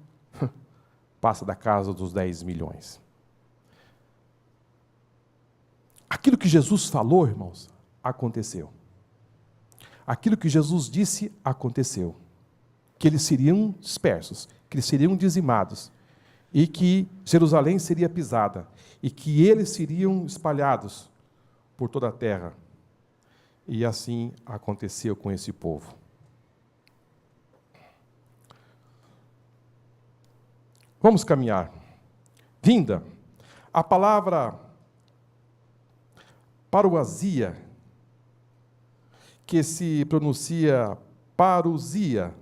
passa da casa dos 10 milhões. Aquilo que Jesus falou, irmãos, aconteceu. Aquilo que Jesus disse, aconteceu. Que eles seriam dispersos, que eles seriam dizimados, e que Jerusalém seria pisada, e que eles seriam espalhados por toda a terra. E assim aconteceu com esse povo. Vamos caminhar. Vinda. A palavra parousia, que se pronuncia parousia,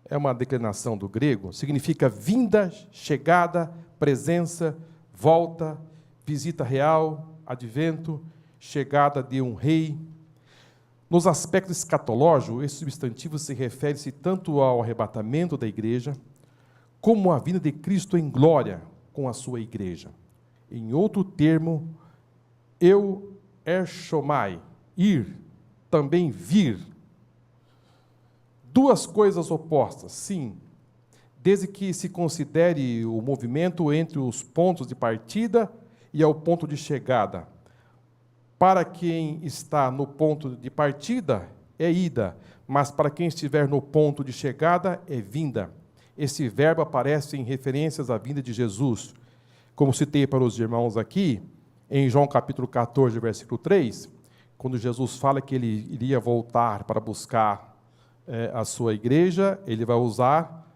é uma declinação do grego, significa vinda, chegada, presença, volta, visita real, advento, chegada de um rei. Nos aspectos escatológicos, esse substantivo se refere-se tanto ao arrebatamento da igreja, como à vinda de Cristo em glória com a sua igreja. Em outro termo, erchomai, ir, também vir. Duas coisas opostas, sim, desde que se considere o movimento entre os pontos de partida e ao ponto de chegada. Para quem está no ponto de partida, é ida, mas para quem estiver no ponto de chegada, é vinda. Esse verbo aparece em referências à vinda de Jesus. Como citei para os irmãos aqui, em João capítulo 14, versículo 3, quando Jesus fala que ele iria voltar para buscar a sua igreja, ele vai usar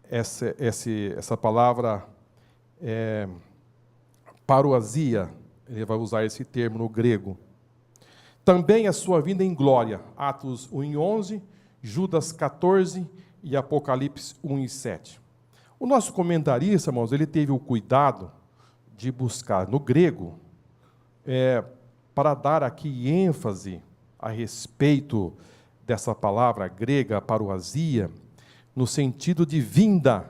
essa palavra parousia, ele vai usar esse termo no grego. Também a sua vinda em glória, Atos 1:11, Judas 14 e Apocalipse 1:7. O nosso comentarista, irmãos, ele teve o cuidado de buscar no grego, para dar aqui ênfase a respeito dessa palavra grega, parousia, no sentido de vinda,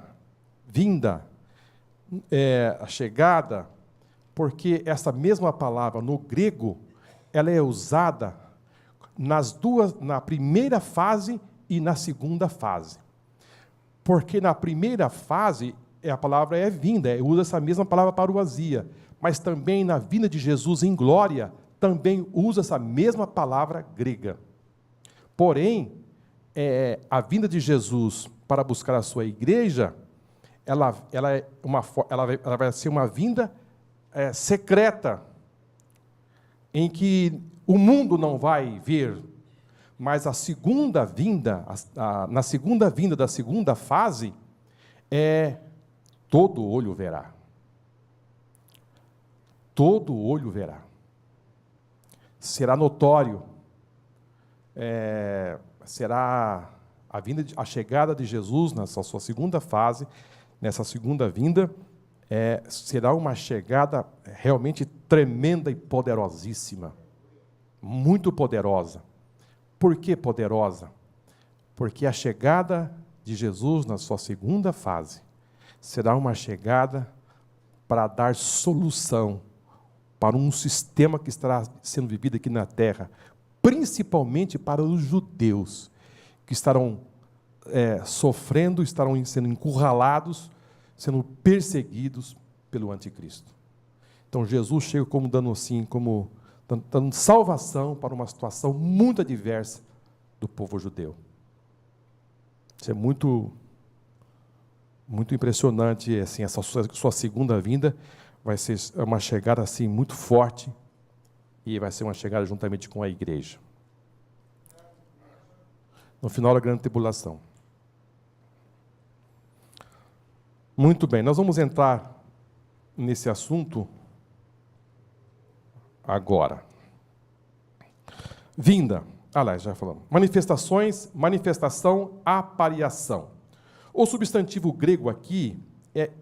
a chegada, porque essa mesma palavra no grego, ela é usada na primeira fase e na segunda fase. Porque na primeira fase, a palavra é vinda, usa essa mesma palavra parousia, mas também na vinda de Jesus em glória, também usa essa mesma palavra grega. Porém, a vinda de Jesus para buscar a sua igreja, ela vai ser uma vinda secreta, em que o mundo não vai ver, mas a segunda vinda, na segunda vinda da segunda fase, todo olho verá. Todo olho verá. Será notório. Será a chegada de Jesus nessa sua segunda fase, nessa segunda vinda, será uma chegada realmente tremenda e poderosíssima. Muito poderosa. Por que poderosa? Porque a chegada de Jesus na sua segunda fase será uma chegada para dar solução para um sistema que estará sendo vivido aqui na terra, principalmente para os judeus, que estarão sofrendo, estarão sendo encurralados, sendo perseguidos pelo anticristo. Então Jesus chega como dando salvação para uma situação muito adversa do povo judeu. Isso é muito impressionante, assim, essa sua segunda vinda vai ser uma chegada assim muito forte e vai ser uma chegada juntamente com a igreja. No final da grande tribulação. Muito bem, nós vamos entrar nesse assunto agora. Vinda. Já falamos. Manifestação, apariação. O substantivo grego aqui é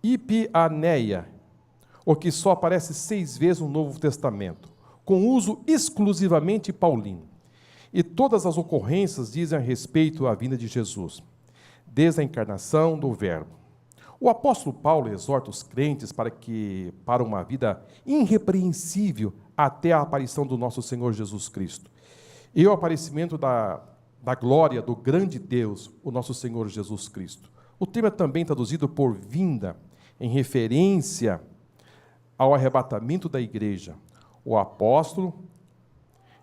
ipianeia, o que só aparece 6 vezes no Novo Testamento, com uso exclusivamente paulino. E todas as ocorrências dizem a respeito à vinda de Jesus, desde a encarnação do Verbo. O apóstolo Paulo exorta os crentes para uma vida irrepreensível até a aparição do nosso Senhor Jesus Cristo. E o aparecimento da glória do grande Deus, o nosso Senhor Jesus Cristo. O termo é também traduzido por vinda, em referência ao arrebatamento da igreja. O apóstolo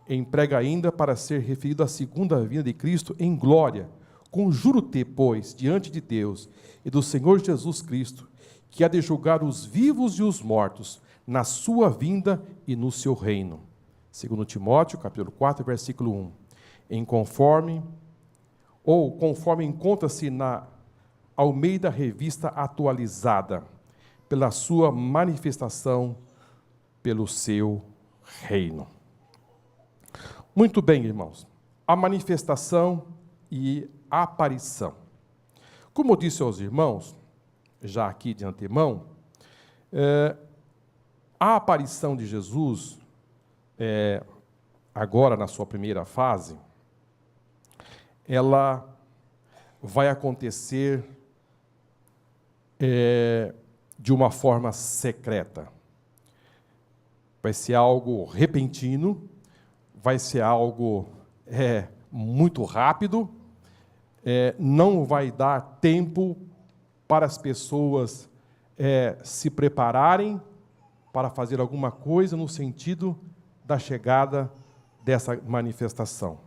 emprega ainda para ser referido à segunda vinda de Cristo em glória. Conjuro-te, pois, diante de Deus e do Senhor Jesus Cristo, que há de julgar os vivos e os mortos na sua vinda e no seu reino. 2 Timóteo, capítulo 4, versículo 1. Conforme encontra-se na Almeida Revista Atualizada, pela sua manifestação pelo seu reino. Muito bem, irmãos. A manifestação e a aparição. Como eu disse aos irmãos, já aqui de antemão, a aparição de Jesus agora na sua primeira fase, ela vai acontecer de uma forma secreta. Vai ser algo repentino, vai ser algo muito rápido, não vai dar tempo para as pessoas se prepararem para fazer alguma coisa no sentido da chegada dessa manifestação.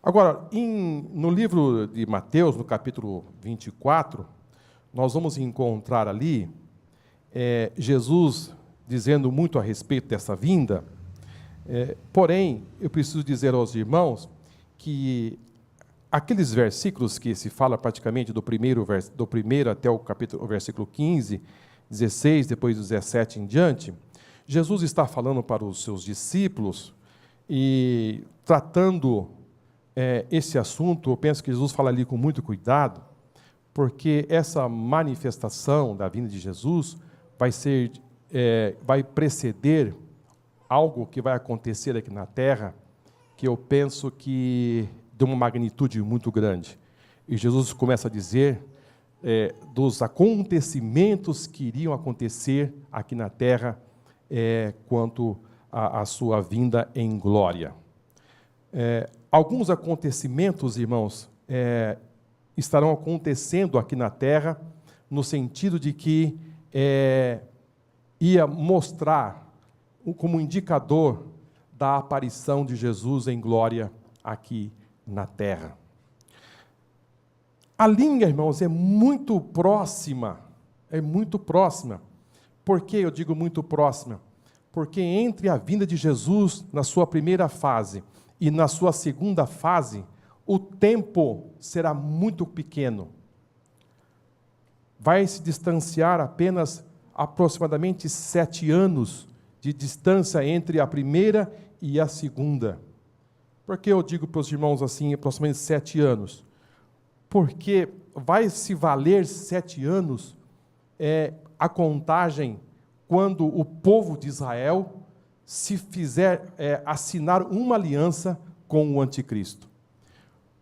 Agora, no livro de Mateus, no capítulo 24, nós vamos encontrar ali Jesus dizendo muito a respeito dessa vinda, porém, eu preciso dizer aos irmãos que aqueles versículos que se fala praticamente do primeiro até o versículo 15, 16, depois do 17 em diante, Jesus está falando para os seus discípulos e tratando esse assunto. Eu penso que Jesus fala ali com muito cuidado, porque essa manifestação da vinda de Jesus vai preceder algo que vai acontecer aqui na Terra, que eu penso que de uma magnitude muito grande. E Jesus começa a dizer dos acontecimentos que iriam acontecer aqui na Terra quanto à sua vinda em glória. Alguns acontecimentos, irmãos, estarão acontecendo aqui na Terra, no sentido de que ia mostrar como indicador da aparição de Jesus em glória aqui na Terra. A linha, irmãos, é muito próxima. Por que eu digo muito próxima? Porque entre a vinda de Jesus na sua primeira fase e na sua segunda fase, o tempo será muito pequeno. Vai se distanciar apenas aproximadamente 7 anos de distância entre a primeira e a segunda. Por que eu digo para os irmãos assim, aproximadamente 7 anos? Porque vai se valer 7 anos a contagem quando o povo de Israel se fizer assinar uma aliança com o anticristo.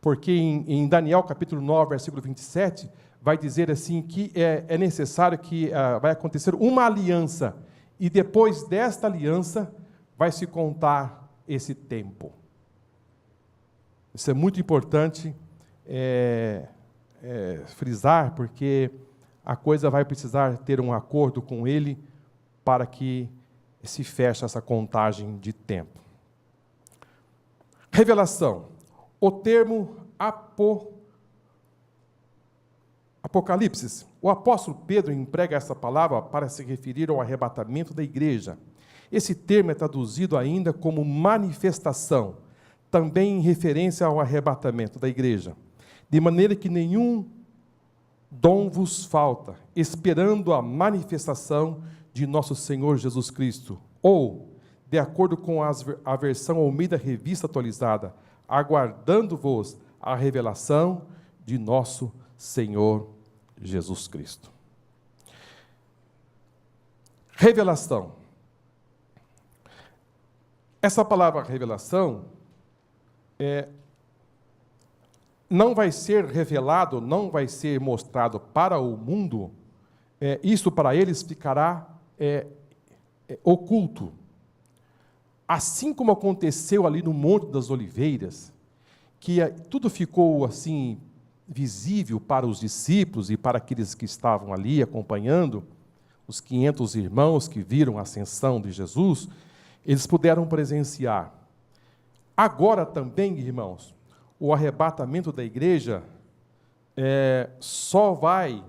Porque em Daniel capítulo 9, versículo 27, vai dizer assim que é necessário que vai acontecer uma aliança, e depois desta aliança vai se contar esse tempo. Isso é muito importante frisar, porque a coisa vai precisar ter um acordo com ele para que se feche essa contagem de tempo. Revelação. O termo Apocalipse. O apóstolo Pedro emprega essa palavra para se referir ao arrebatamento da igreja. Esse termo é traduzido ainda como manifestação, também em referência ao arrebatamento da igreja. De maneira que nenhum dom vos falta, esperando a manifestação de nosso Senhor Jesus Cristo. Ou, de acordo com a versão Almeida Revista Atualizada, aguardando-vos a revelação de nosso Senhor Jesus Cristo. Revelação. Essa palavra revelação não vai ser revelado, não vai ser mostrado para o mundo, isso para eles ficará oculto. Assim como aconteceu ali no Monte das Oliveiras, que tudo ficou assim visível para os discípulos e para aqueles que estavam ali acompanhando, os 500 irmãos que viram a ascensão de Jesus, eles puderam presenciar. Agora também, irmãos, o arrebatamento da igreja só vai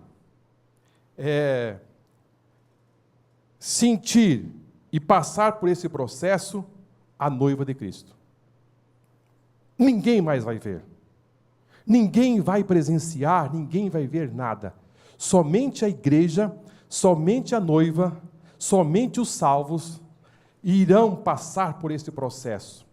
sentir e passar por esse processo a noiva de Cristo. Ninguém mais vai ver. Ninguém vai presenciar, ninguém vai ver nada. Somente a igreja, somente a noiva, somente os salvos irão passar por esse processo.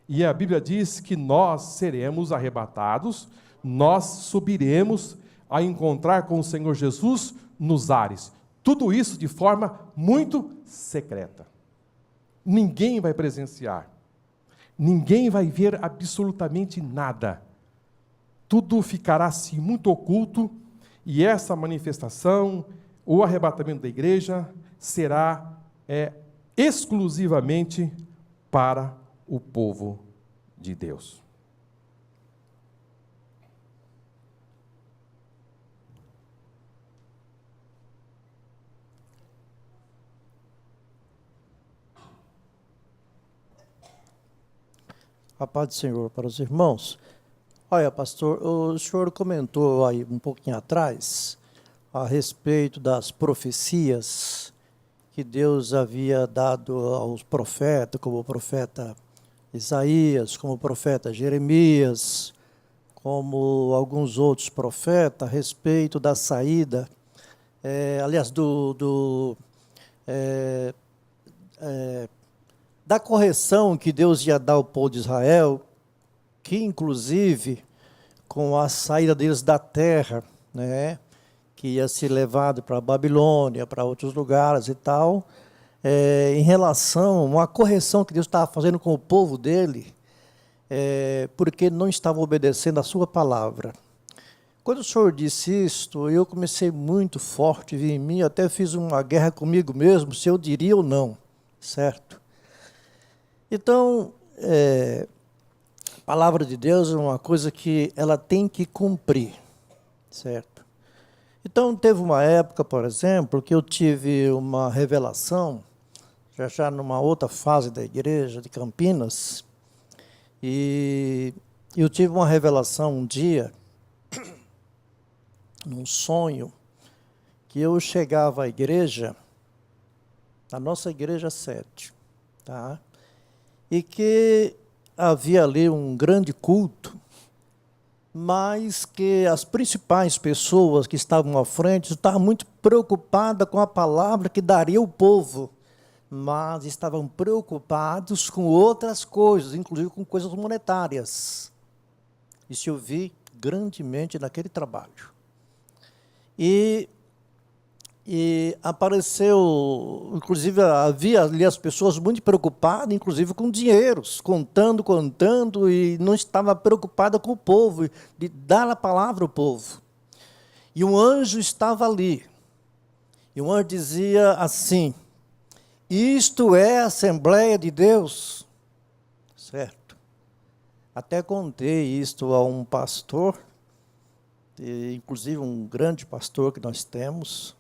E a Bíblia diz que nós seremos arrebatados, nós subiremos a encontrar com o Senhor Jesus nos ares. Tudo isso de forma muito secreta. ninguém vai presenciar, ninguém vai ver absolutamente nada. Tudo ficará assim muito oculto, e essa manifestação, o arrebatamento da igreja, será exclusivamente para o povo de Deus. A paz do Senhor para os irmãos. Olha, pastor, o senhor comentou aí um pouquinho atrás a respeito das profecias que Deus havia dado aos profetas, como o profeta Isaías, como o profeta Jeremias, como alguns outros profetas, a respeito da saída, da correção que Deus ia dar ao povo de Israel, que inclusive com a saída deles da terra, né, que ia ser levado para a Babilônia, para outros lugares e tal, em relação a uma correção que Deus estava fazendo com o povo dele, porque não estavam obedecendo a sua palavra. Quando o senhor disse isto, eu comecei muito forte vir em mim, até fiz uma guerra comigo mesmo, se eu diria ou não, certo? Então, a palavra de Deus é uma coisa que ela tem que cumprir, certo? Então, teve uma época, por exemplo, que eu tive uma revelação, já numa outra fase da igreja de Campinas, e eu tive uma revelação um dia, num sonho, que eu chegava à igreja, a nossa igreja 7, tá? E que havia ali um grande culto, mas que as principais pessoas que estavam à frente estavam muito preocupadas com a palavra que daria ao povo, mas estavam preocupados com outras coisas, inclusive com coisas monetárias. Isso eu vi grandemente naquele trabalho. E apareceu, inclusive havia ali as pessoas muito preocupadas, inclusive com dinheiros, contando, e não estava preocupada com o povo, de dar a palavra ao povo. E um anjo estava ali, e um anjo dizia assim: isto é a Assembleia de Deus, certo? Até contei isto a um pastor, inclusive um grande pastor que nós temos.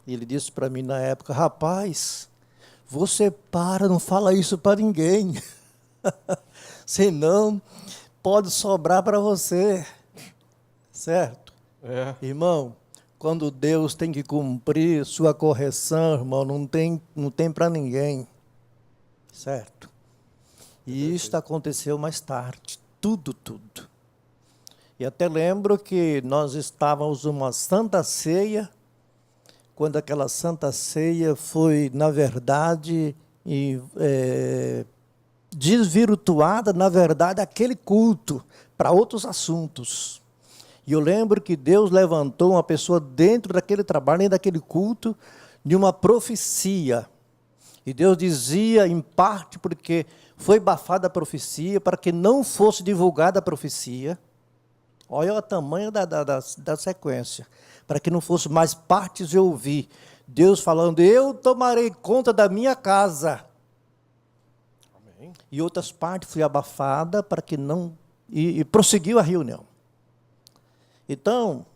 Ele disse para mim na época: rapaz, você não fala isso para ninguém, senão pode sobrar para você, certo? Irmão, quando Deus tem que cumprir sua correção, irmão, não tem para ninguém, certo? E isso aconteceu mais tarde, tudo. E até lembro que nós estávamos numa santa ceia, quando aquela santa ceia foi, na verdade, desvirtuada, na verdade, aquele culto para outros assuntos. E eu lembro que Deus levantou uma pessoa dentro daquele trabalho, nem daquele culto, de uma profecia. E Deus dizia, em parte, porque foi bafada a profecia, para que não fosse divulgada a profecia. Olha o tamanho da sequência. Para que não fosse mais partes de ouvir. Deus falando: eu tomarei conta da minha casa. Amém. E outras partes foi abafada para que não... E prosseguiu a reunião. Então,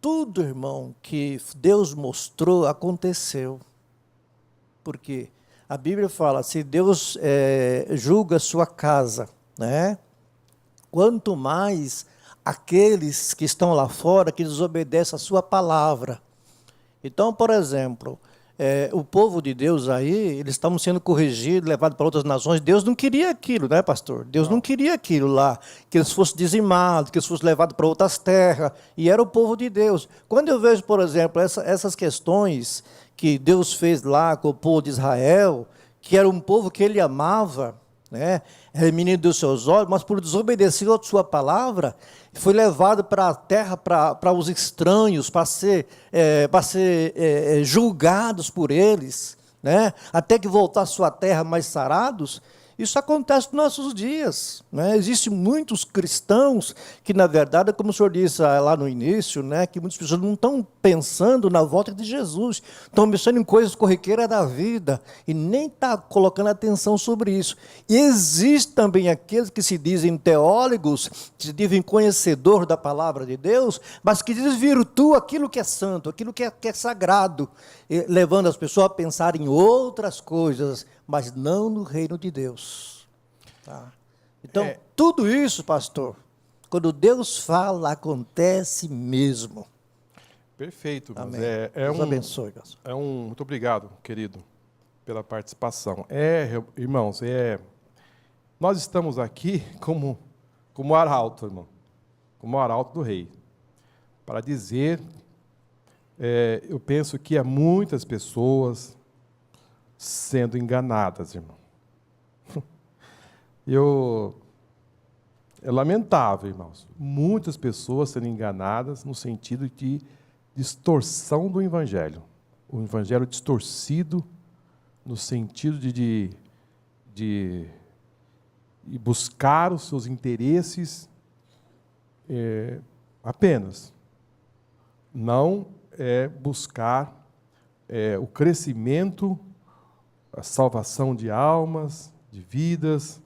tudo, irmão, que Deus mostrou, aconteceu. Porque a Bíblia fala, se Deus julga a sua casa, né? Quanto mais aqueles que estão lá fora, que desobedecem a sua palavra. Então, por exemplo, o povo de Deus aí, eles estavam sendo corrigidos, levados para outras nações. Deus não queria aquilo, né, pastor? Deus não queria aquilo lá, que eles fossem dizimados, que eles fossem levados para outras terras, e era o povo de Deus. Quando eu vejo, por exemplo, essas questões que Deus fez lá com o povo de Israel, que era um povo que ele amava, né? Era menino dos seus olhos, mas por desobedecer a sua palavra, foi levado para a terra, para os estranhos, para ser julgados por eles. né? Até que voltar à sua terra mais sarados. Isso acontece nos nossos dias, né? Existem muitos cristãos que, na verdade, como o senhor disse lá no início, né, que muitas pessoas não estão pensando na volta de Jesus, estão pensando em coisas corriqueiras da vida e nem estão colocando atenção sobre isso. E existem também aqueles que se dizem teólogos, que se dizem conhecedores da palavra de Deus, mas que desvirtuam aquilo que é santo, aquilo que é sagrado, levando as pessoas a pensar em outras coisas, mas não no reino de Deus. Tá? Então, tudo isso, pastor, quando Deus fala, acontece mesmo. Perfeito. Amém. Deus abençoe. Muito obrigado, querido, pela participação. Irmãos, nós estamos aqui como arauto, irmão, como arauto do rei, para dizer, eu penso que há muitas pessoas sendo enganadas, irmão. É lamentável, irmãos. Muitas pessoas sendo enganadas no sentido de distorção do Evangelho. O Evangelho distorcido no sentido de buscar os seus interesses apenas. Não buscar o crescimento, a salvação de almas, de vidas,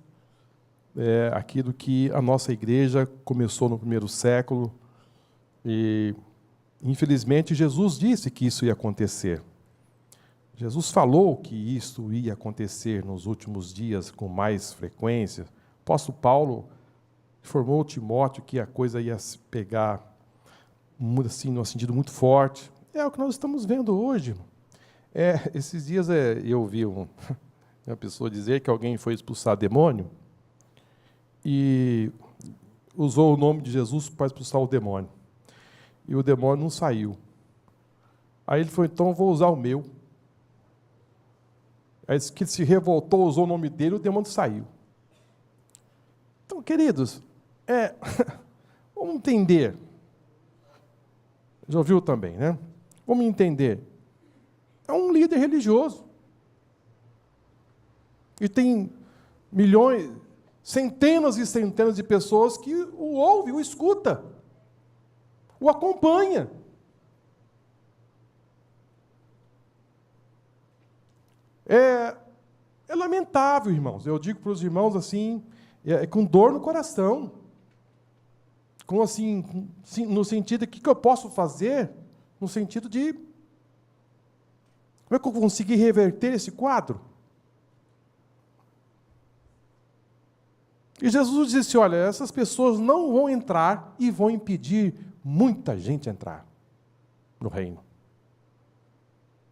aquilo que a nossa igreja começou no primeiro século. E, infelizmente, Jesus disse que isso ia acontecer. Jesus falou que isso ia acontecer nos últimos dias com mais frequência. O apóstolo Paulo informou Timóteo que a coisa ia se pegar assim, num sentido muito forte. É o que nós estamos vendo hoje. Esses dias eu vi uma pessoa dizer que alguém foi expulsar demônio e usou o nome de Jesus para expulsar o demônio. E o demônio não saiu. Aí ele falou, então eu vou usar o meu. Aí disse que ele se revoltou, usou o nome dele, o demônio saiu. Então, queridos, vamos entender. Já ouviu também, né? Vamos entender. É um líder religioso. E tem milhões, centenas e centenas de pessoas que o ouvem, o escuta, o acompanha. É lamentável, irmãos. Eu digo para os irmãos assim, com dor no coração. No sentido de, o que eu posso fazer? No sentido de, como é que eu vou conseguir reverter esse quadro? E Jesus disse, olha, essas pessoas não vão entrar e vão impedir muita gente a entrar no reino.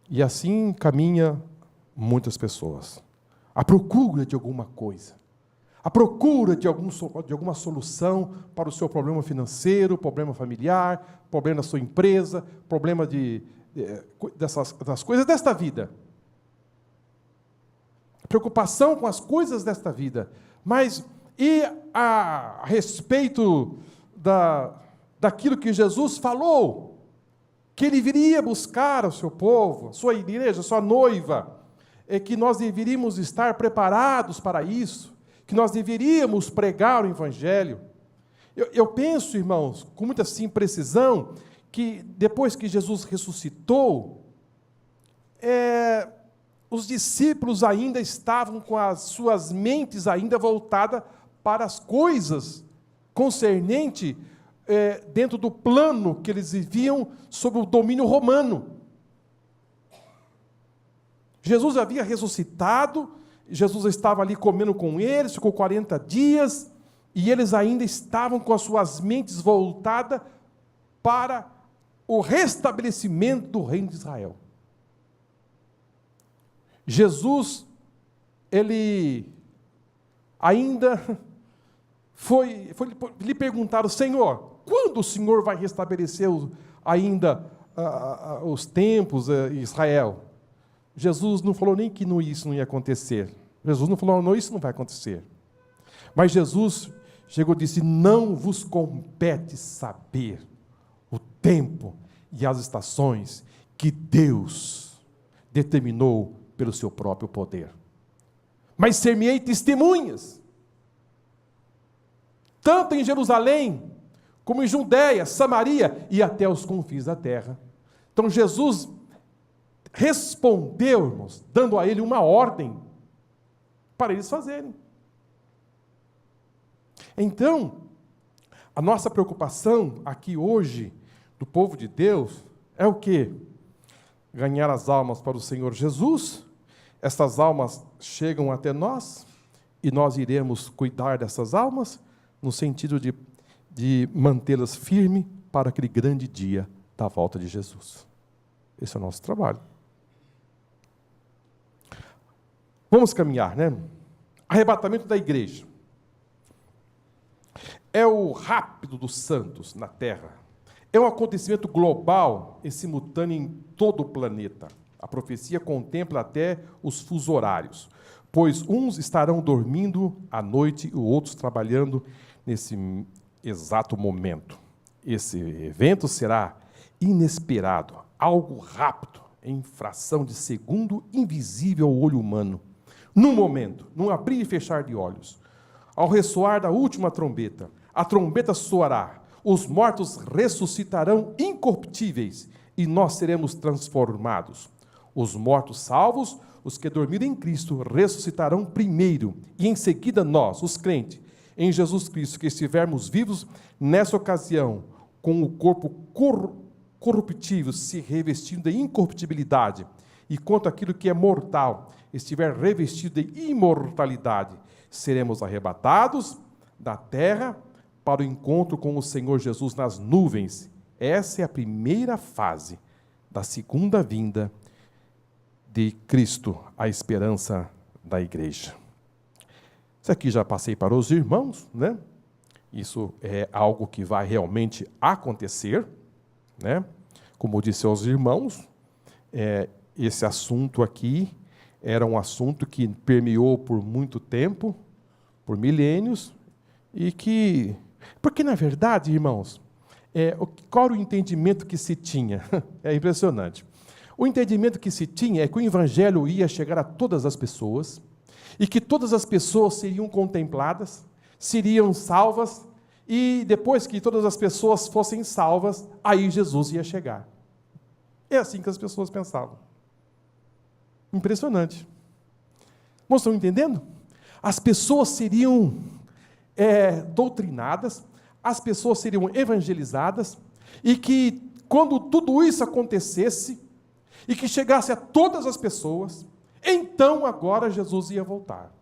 E assim caminha muitas pessoas, à procura de alguma coisa, à procura de alguma solução para o seu problema financeiro, problema familiar, problema da sua empresa, problema das coisas desta vida. Preocupação com as coisas desta vida. Mas, e a respeito daquilo que Jesus falou, que ele viria buscar o seu povo, a sua igreja, a sua noiva, que nós deveríamos estar preparados para isso, que nós deveríamos pregar o Evangelho. Eu penso, irmãos, com muita precisão, que depois que Jesus ressuscitou, os discípulos ainda estavam com as suas mentes ainda voltadas para as coisas concernentes dentro do plano que eles viviam sob o domínio romano. Jesus havia ressuscitado, Jesus estava ali comendo com eles, ficou 40 dias, e eles ainda estavam com as suas mentes voltadas para o restabelecimento do reino de Israel. Jesus, ele ainda lhe perguntaram, Senhor, quando o Senhor vai restabelecer ainda os templos em Israel? Jesus não falou nem que isso não ia acontecer. Jesus não falou, não, isso não vai acontecer. Mas Jesus chegou e disse, não vos compete saber o tempo e as estações que Deus determinou pelo seu próprio poder. Mas ser-me-ei testemunhas, tanto em Jerusalém, como em Judéia, Samaria e até os confins da terra. Então Jesus respondeu, irmãos, dando a ele uma ordem para eles fazerem. Então, a nossa preocupação aqui hoje, do povo de Deus, é o quê? Ganhar as almas para o Senhor Jesus. Essas almas chegam até nós e nós iremos cuidar dessas almas no sentido de mantê-las firmes para aquele grande dia da volta de Jesus. Esse é o nosso trabalho. Vamos caminhar, né? Arrebatamento da igreja. É o rápido dos santos na terra. É um acontecimento global e simultâneo em todo o planeta. A profecia contempla até os fusos horários, pois uns estarão dormindo à noite e outros trabalhando nesse exato momento. Esse evento será inesperado, algo rápido, em fração de segundo, invisível ao olho humano. Num momento, num abrir e fechar de olhos, ao ressoar da última trombeta, a trombeta soará, os mortos ressuscitarão incorruptíveis e nós seremos transformados. Os mortos salvos, os que dormiram em Cristo, ressuscitarão primeiro, e em seguida nós, os crentes, em Jesus Cristo, que estivermos vivos, nessa ocasião, com o corpo corruptível se revestindo de incorruptibilidade, e quanto aquilo que é mortal estiver revestido de imortalidade, seremos arrebatados da terra para o encontro com o Senhor Jesus nas nuvens. Essa é a primeira fase da segunda vinda de Cristo, a esperança da igreja. Isso aqui já passei para os irmãos, né? Isso é algo que vai realmente acontecer, né? Como eu disse aos irmãos, esse assunto aqui era um assunto que permeou por muito tempo, por milênios, e que... Porque, na verdade, irmãos, qual era o entendimento que se tinha? É impressionante. O entendimento que se tinha é que o Evangelho ia chegar a todas as pessoas, e que todas as pessoas seriam contempladas, seriam salvas, e depois que todas as pessoas fossem salvas, aí Jesus ia chegar. É assim que as pessoas pensavam. Impressionante. Vocês estão entendendo? As pessoas seriam doutrinadas, as pessoas seriam evangelizadas, e que quando tudo isso acontecesse, e que chegasse a todas as pessoas, então agora Jesus ia voltar.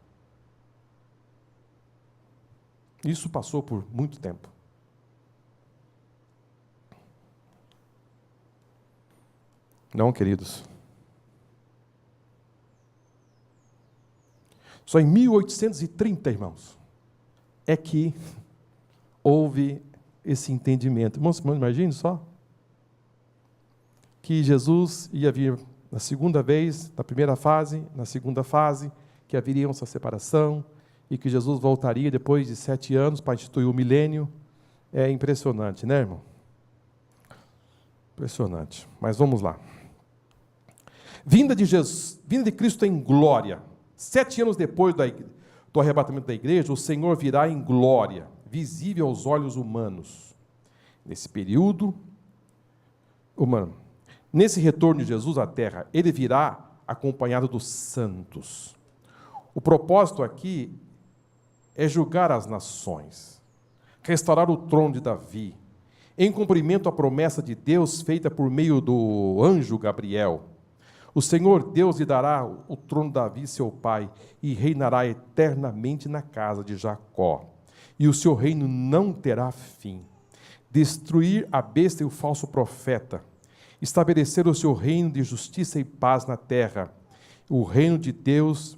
Isso passou por muito tempo. Não, queridos. Só em 1830, irmãos, é que houve esse entendimento. Irmãos, imagine só que Jesus ia vir na segunda vez, na primeira fase, na segunda fase, que haveria essa separação, e que Jesus voltaria depois de 7 anos para instituir o milênio. É impressionante, né, irmão? Impressionante. Mas vamos lá. Vinda de Cristo em glória. 7 anos depois do arrebatamento da igreja, o Senhor virá em glória, visível aos olhos humanos. Nesse período humano, nesse retorno de Jesus à terra, ele virá acompanhado dos santos. O propósito aqui é julgar as nações, restaurar o trono de Davi, em cumprimento à promessa de Deus feita por meio do anjo Gabriel. O Senhor Deus lhe dará o trono de Davi, seu pai, e reinará eternamente na casa de Jacó. E o seu reino não terá fim. Destruir a besta e o falso profeta, estabelecer o seu reino de justiça e paz na terra, o reino de Deus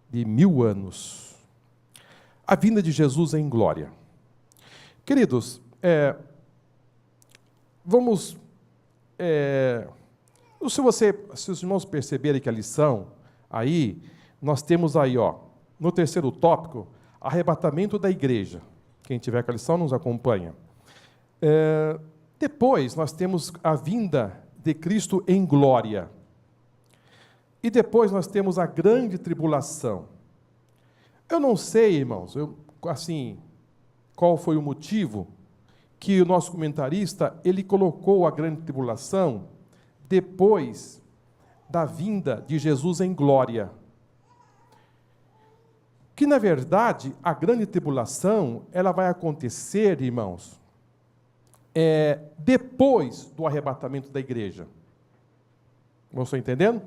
de 1000 anos. A vinda de Jesus em glória. Queridos, vamos... Se os irmãos perceberem que a lição, aí, nós temos aí, no terceiro tópico, arrebatamento da igreja. Quem tiver com a lição nos acompanha. Depois, nós temos a vinda de Cristo em glória. E depois nós temos a grande tribulação. Eu não sei, irmãos, qual foi o motivo que o nosso comentarista, ele colocou a grande tribulação depois da vinda de Jesus em glória. Que, na verdade, a grande tribulação, ela vai acontecer, irmãos, depois do arrebatamento da igreja. Vocês estão entendendo?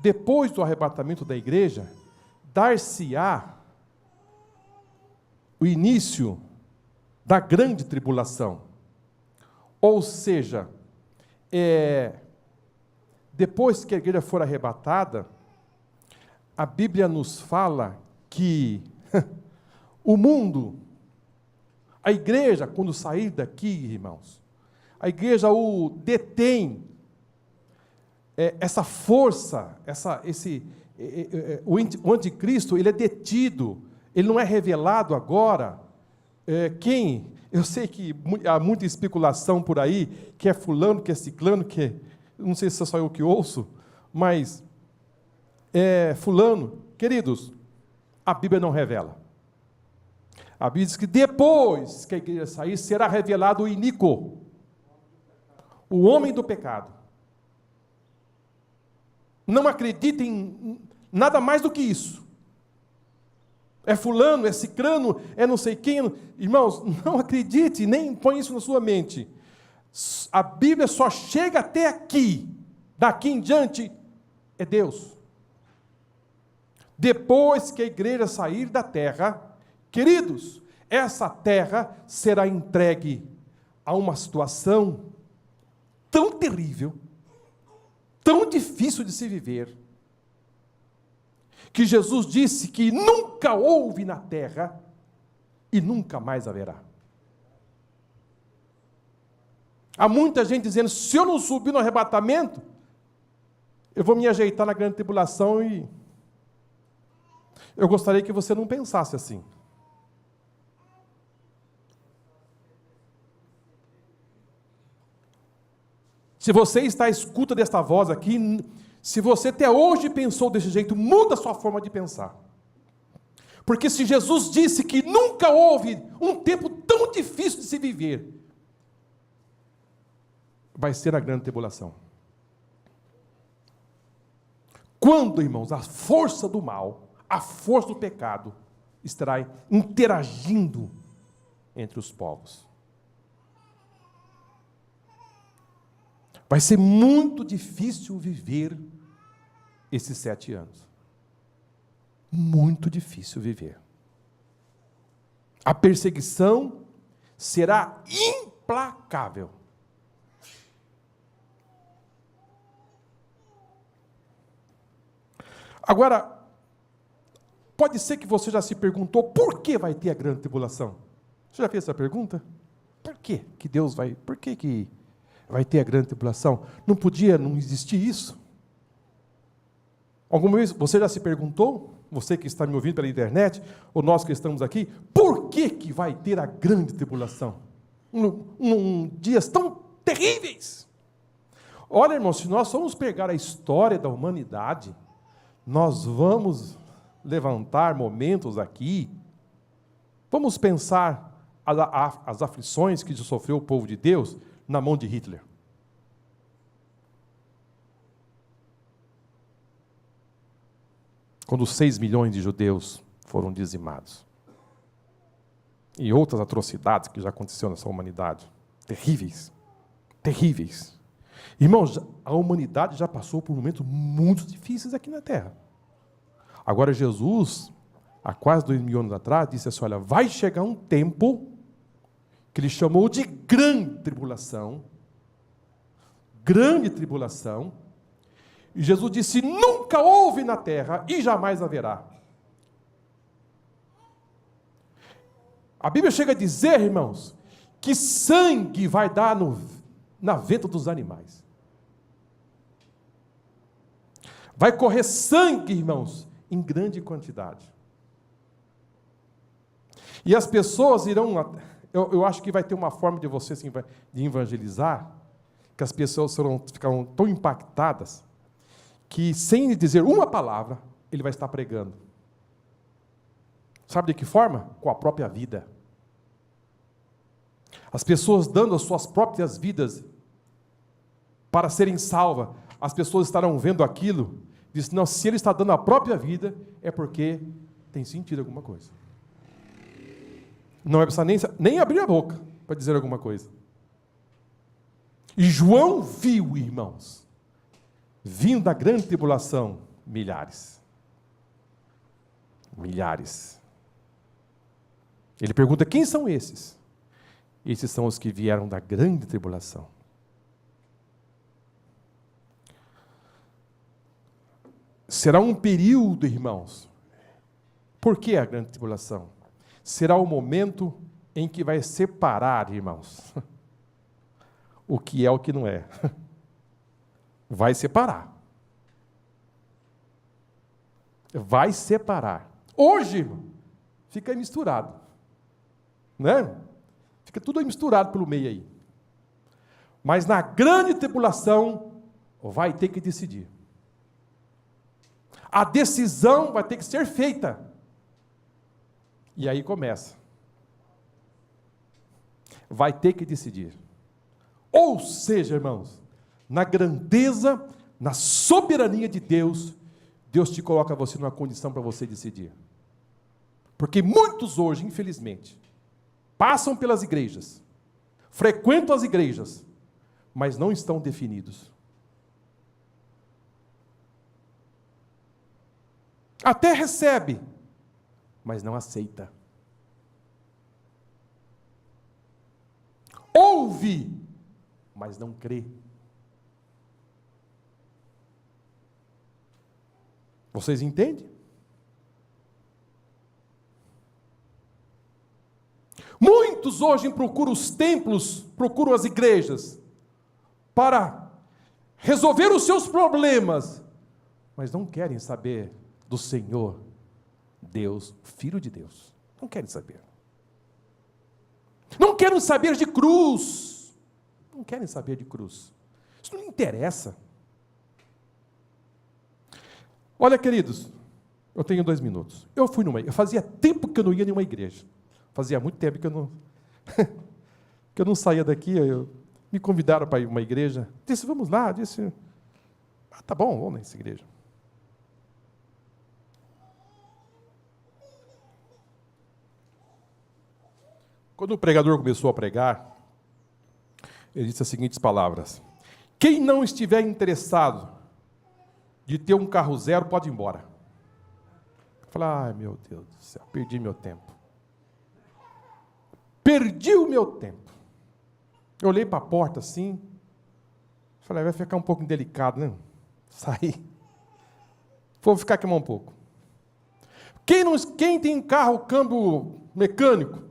Depois do arrebatamento da igreja, dar-se-á o início da grande tribulação. Ou seja, depois que a igreja for arrebatada, a Bíblia nos fala que o mundo, a igreja, quando sair daqui, irmãos, a igreja o detém, essa força, o anticristo, ele é detido, ele não é revelado agora. Eu sei que há muita especulação por aí, que é fulano, que é ciclano, não sei se é só eu que ouço, mas fulano. Queridos, a Bíblia não revela. A Bíblia diz que depois que a igreja sair, será revelado o iníquo, o homem do pecado. Não acreditem em nada mais do que isso. É fulano, é cicrano, é não sei quem. Irmãos, não acredite, nem põe isso na sua mente. A Bíblia só chega até aqui. Daqui em diante, é Deus. Depois que a igreja sair da terra, queridos, essa terra será entregue a uma situação tão terrível, tão difícil de se viver, que Jesus disse que nunca houve na terra e nunca mais haverá. Há muita gente dizendo, se eu não subir no arrebatamento, eu vou me ajeitar na grande tribulação e... Eu gostaria que você não pensasse assim. Se você está à escuta desta voz aqui, se você até hoje pensou desse jeito, muda a sua forma de pensar. Porque se Jesus disse que nunca houve um tempo tão difícil de se viver, vai ser a grande tribulação. Quando, irmãos, a força do mal, a força do pecado, estará interagindo entre os povos. Vai ser muito difícil viver esses 7 anos. Muito difícil viver. A perseguição será implacável. Agora, pode ser que você já se perguntou por que vai ter a grande tribulação. Você já fez essa pergunta? Por que Deus vai... Por que vai ter a grande tribulação? Não existir isso? Alguma vez você já se perguntou, você que está me ouvindo pela internet, ou nós que estamos aqui, por que vai ter a grande tribulação? Dias tão terríveis. Olha, irmãos, se nós formos pegar a história da humanidade, nós vamos levantar momentos aqui, vamos pensar as aflições que sofreu o povo de Deus na mão de Hitler. Quando 6 milhões de judeus foram dizimados. E outras atrocidades que já aconteceram nessa humanidade. Terríveis. Terríveis. Irmãos, a humanidade já passou por momentos muito difíceis aqui na Terra. Agora Jesus, há quase 2000 anos atrás, disse assim, olha, vai chegar um tempo que ele chamou de grande tribulação, e Jesus disse, nunca houve na terra e jamais haverá. A Bíblia chega a dizer, irmãos, que sangue vai dar na venta dos animais. Vai correr sangue, irmãos, em grande quantidade. E as pessoas irão... Eu acho que vai ter uma forma de você de evangelizar, que as pessoas ficarão tão impactadas, que, sem dizer uma palavra, ele vai estar pregando. Sabe de que forma? Com a própria vida. As pessoas dando as suas próprias vidas para serem salvas. As pessoas estarão vendo aquilo, diz, não, se ele está dando a própria vida, é porque tem sentido alguma coisa. Não vai precisar nem abrir a boca para dizer alguma coisa. E João viu, irmãos, vindo da grande tribulação, milhares. Milhares. Ele pergunta, quem são esses? Esses são os que vieram da grande tribulação. Será um período, irmãos. Por que a grande tribulação? Será o momento em que vai separar, irmãos, o que é o que não é. Vai separar. Vai separar. Hoje, irmão, fica misturado. Né? Fica tudo misturado pelo meio aí. Mas na grande tribulação, vai ter que decidir. A decisão vai ter que ser feita. E aí começa. Vai ter que decidir. Ou seja, irmãos, na grandeza, na soberania de Deus, Deus te coloca você numa condição para você decidir. Porque muitos hoje, infelizmente, passam pelas igrejas, frequentam as igrejas, mas não estão definidos. Até recebe, mas não aceita. Ouve, mas não crê. Vocês entendem? Muitos hoje procuram os templos, procuram as igrejas, para resolver os seus problemas, mas não querem saber do Senhor, Deus, Filho de Deus. Não querem saber. Não querem saber de cruz. Não querem saber de cruz. Isso não interessa. Olha, queridos, eu tenho 2 minutos. Eu fazia tempo que eu não ia em uma igreja. Fazia muito tempo que eu não que eu não saía daqui. Me convidaram para ir a uma igreja. Disse, vamos lá. Disse, tá bom, vamos nessa igreja. Quando o pregador começou a pregar, ele disse as seguintes palavras: quem não estiver interessado de ter um carro zero, pode ir embora. Eu falei, ai meu Deus do céu, perdi meu tempo. Perdi o meu tempo. Eu olhei para a porta assim, falei, vai ficar um pouco indelicado, né? Saí. Vou ficar aqui um pouco. Quem tem carro câmbio mecânico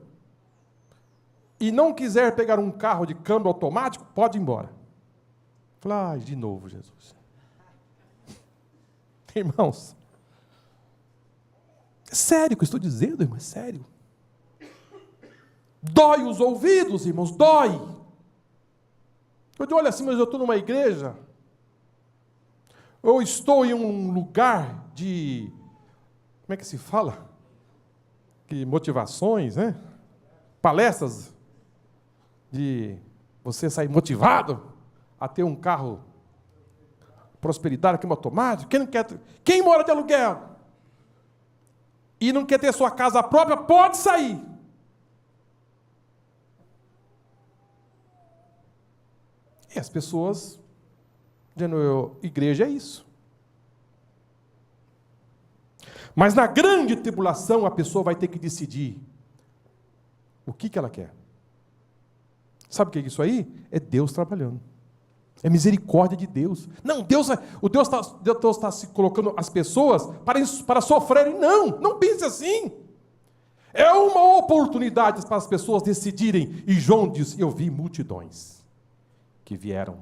e não quiser pegar um carro de câmbio automático, pode ir embora. Falei, ai, de novo, Jesus. Irmãos, é sério o que eu estou dizendo, irmão, é sério. Dói os ouvidos, irmãos, dói. Eu digo, olha assim, mas eu estou numa igreja, eu estou em um lugar de, como é que se fala? Que motivações, né? Palestras de você sair motivado a ter um carro prosperidade, câmbio automático. Quem mora de aluguel e não quer ter sua casa própria, pode sair. E as pessoas dizendo, igreja é isso. Mas na grande tribulação, a pessoa vai ter que decidir o que ela quer. Sabe o que é isso aí? É Deus trabalhando. É misericórdia de Deus. Não, Deus está se colocando as pessoas para sofrerem. Não pense assim. É uma oportunidade para as pessoas decidirem. E João diz, eu vi multidões que vieram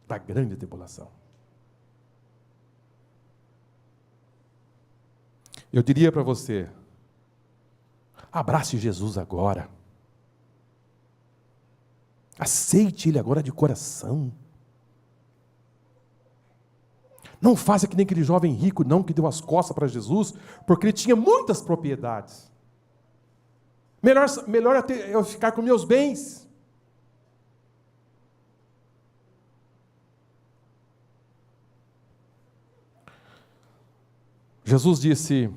da grande tribulação. Eu diria para você, abrace Jesus agora. Aceite Ele agora de coração. Não faça que nem aquele jovem rico, não, que deu as costas para Jesus, porque ele tinha muitas propriedades. Melhor eu ficar com meus bens. Jesus disse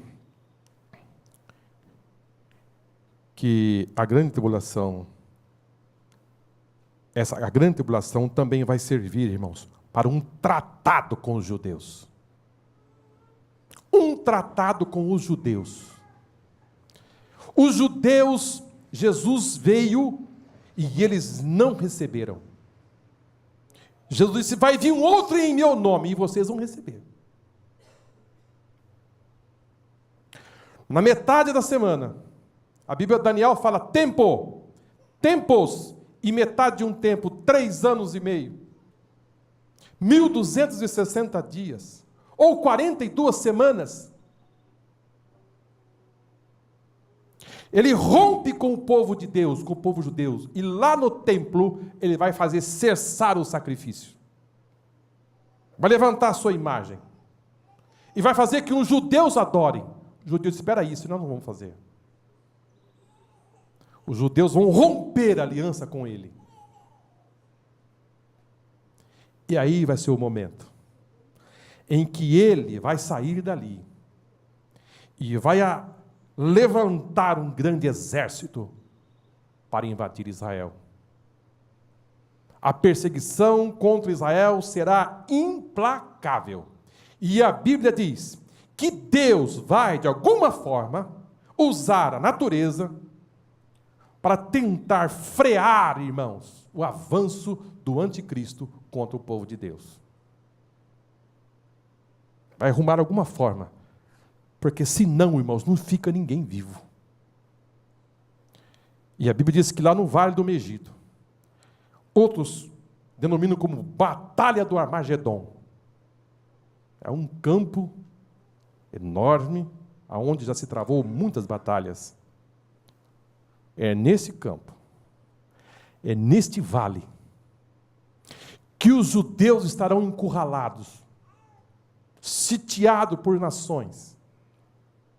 que a grande tribulação também vai servir, irmãos, para um tratado com os judeus. Um tratado com os judeus. Os judeus, Jesus veio e eles não receberam. Jesus disse, vai vir um outro em meu nome e vocês vão receber. Na metade da semana, a Bíblia de Daniel fala tempos, e metade de um tempo, 3 anos e meio, 1260 dias, ou 42 semanas. Ele rompe com o povo de Deus, com o povo judeu, e lá no templo, ele vai fazer cessar o sacrifício. Vai levantar a sua imagem. E vai fazer que os judeus adorem. Os judeus, espera aí, senão não vamos fazer. Os judeus vão romper a aliança com ele. E aí vai ser o momento em que ele vai sair dali e vai levantar um grande exército para invadir Israel. A perseguição contra Israel será implacável. E a Bíblia diz que Deus vai, de alguma forma, usar a natureza para tentar frear, irmãos, o avanço do anticristo contra o povo de Deus. Vai arrumar alguma forma, porque senão, irmãos, não fica ninguém vivo. E a Bíblia diz que lá no Vale do Megido, outros denominam como Batalha do Armagedon. É um campo enorme, aonde já se travou muitas batalhas. É nesse campo, é neste vale, que os judeus estarão encurralados, sitiados por nações,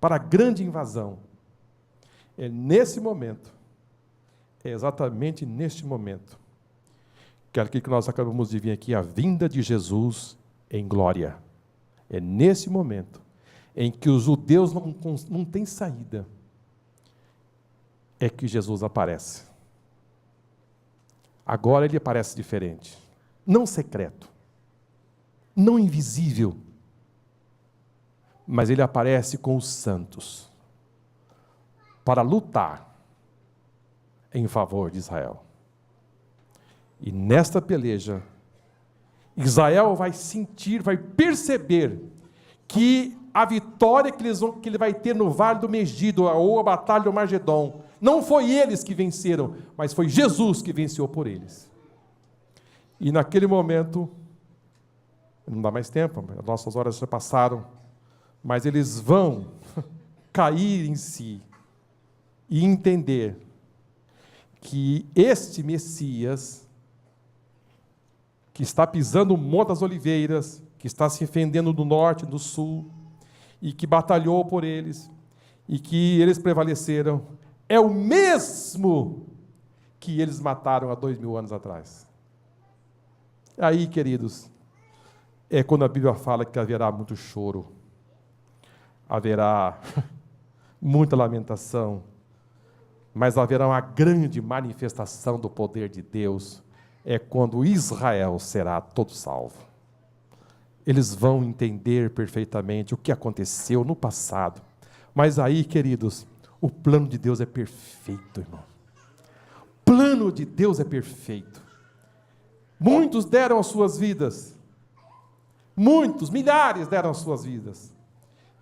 para a grande invasão. É nesse momento, é exatamente neste momento, que é aquilo que nós acabamos de ver aqui, a vinda de Jesus em glória. É nesse momento, em que os judeus não têm saída, é que Jesus aparece. Agora ele aparece diferente. Não secreto. Não invisível. Mas ele aparece com os santos. Para lutar em favor de Israel. E nesta peleja, Israel vai sentir, vai perceber que a vitória que ele vai ter no Vale do Megido, ou a Batalha do Armagedon, não foi eles que venceram, mas foi Jesus que venceu por eles. E naquele momento, não dá mais tempo, as nossas horas já passaram, mas eles vão cair em si e entender que este Messias, que está pisando o Monte das Oliveiras, que está se defendendo do norte e do sul, e que batalhou por eles, e que eles prevaleceram, é o mesmo que eles mataram há 2000 anos atrás. Aí, queridos, é quando a Bíblia fala que haverá muito choro, haverá muita lamentação, mas haverá uma grande manifestação do poder de Deus, é quando Israel será todo salvo. Eles vão entender perfeitamente o que aconteceu no passado. Mas aí, queridos, o plano de Deus é perfeito, irmão. O plano de Deus é perfeito. Muitos deram as suas vidas. Muitos, milhares deram as suas vidas.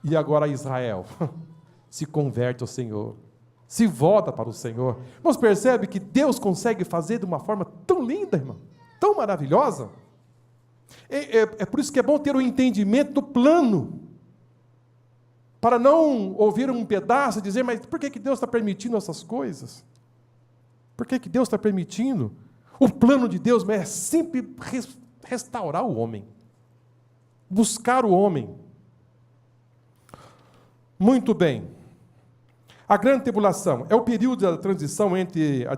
E agora Israel se converte ao Senhor. Se volta para o Senhor. Mas percebe que Deus consegue fazer de uma forma tão linda, irmão. Tão maravilhosa. É por isso que é bom ter o entendimento do plano, para não ouvir um pedaço e dizer, mas por que Deus está permitindo essas coisas? Por que Deus está permitindo? O plano de Deus é sempre restaurar o homem. buscar o homem. Muito bem. A grande tribulação é o período da transição entre a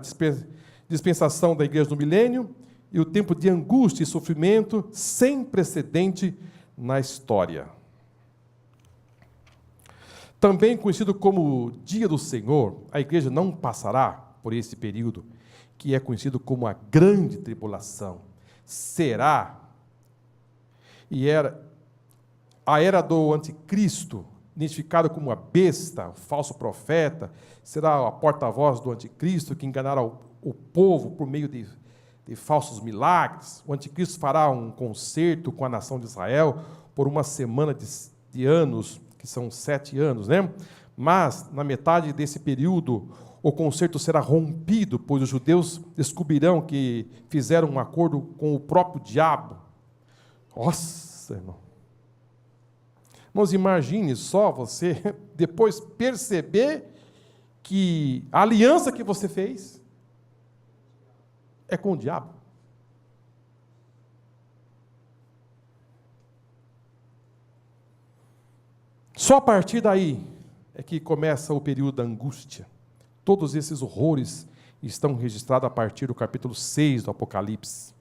dispensação da igreja do milênio e o tempo de angústia e sofrimento sem precedente na história. Também conhecido como Dia do Senhor, a igreja não passará por esse período, que é conhecido como a grande tribulação. Será a era do anticristo, identificado como a besta, o falso profeta, será a porta-voz do anticristo que enganará o povo por meio de falsos milagres. O anticristo fará um concerto com a nação de Israel por uma semana de anos, que são 7 anos, né? Mas, na metade desse período, o concerto será rompido, pois os judeus descobrirão que fizeram um acordo com o próprio diabo. Nossa, irmão. Mas imagine só você depois perceber que a aliança que você fez é com o diabo. Só a partir daí é que começa o período da angústia. Todos esses horrores estão registrados a partir do capítulo 6 do Apocalipse.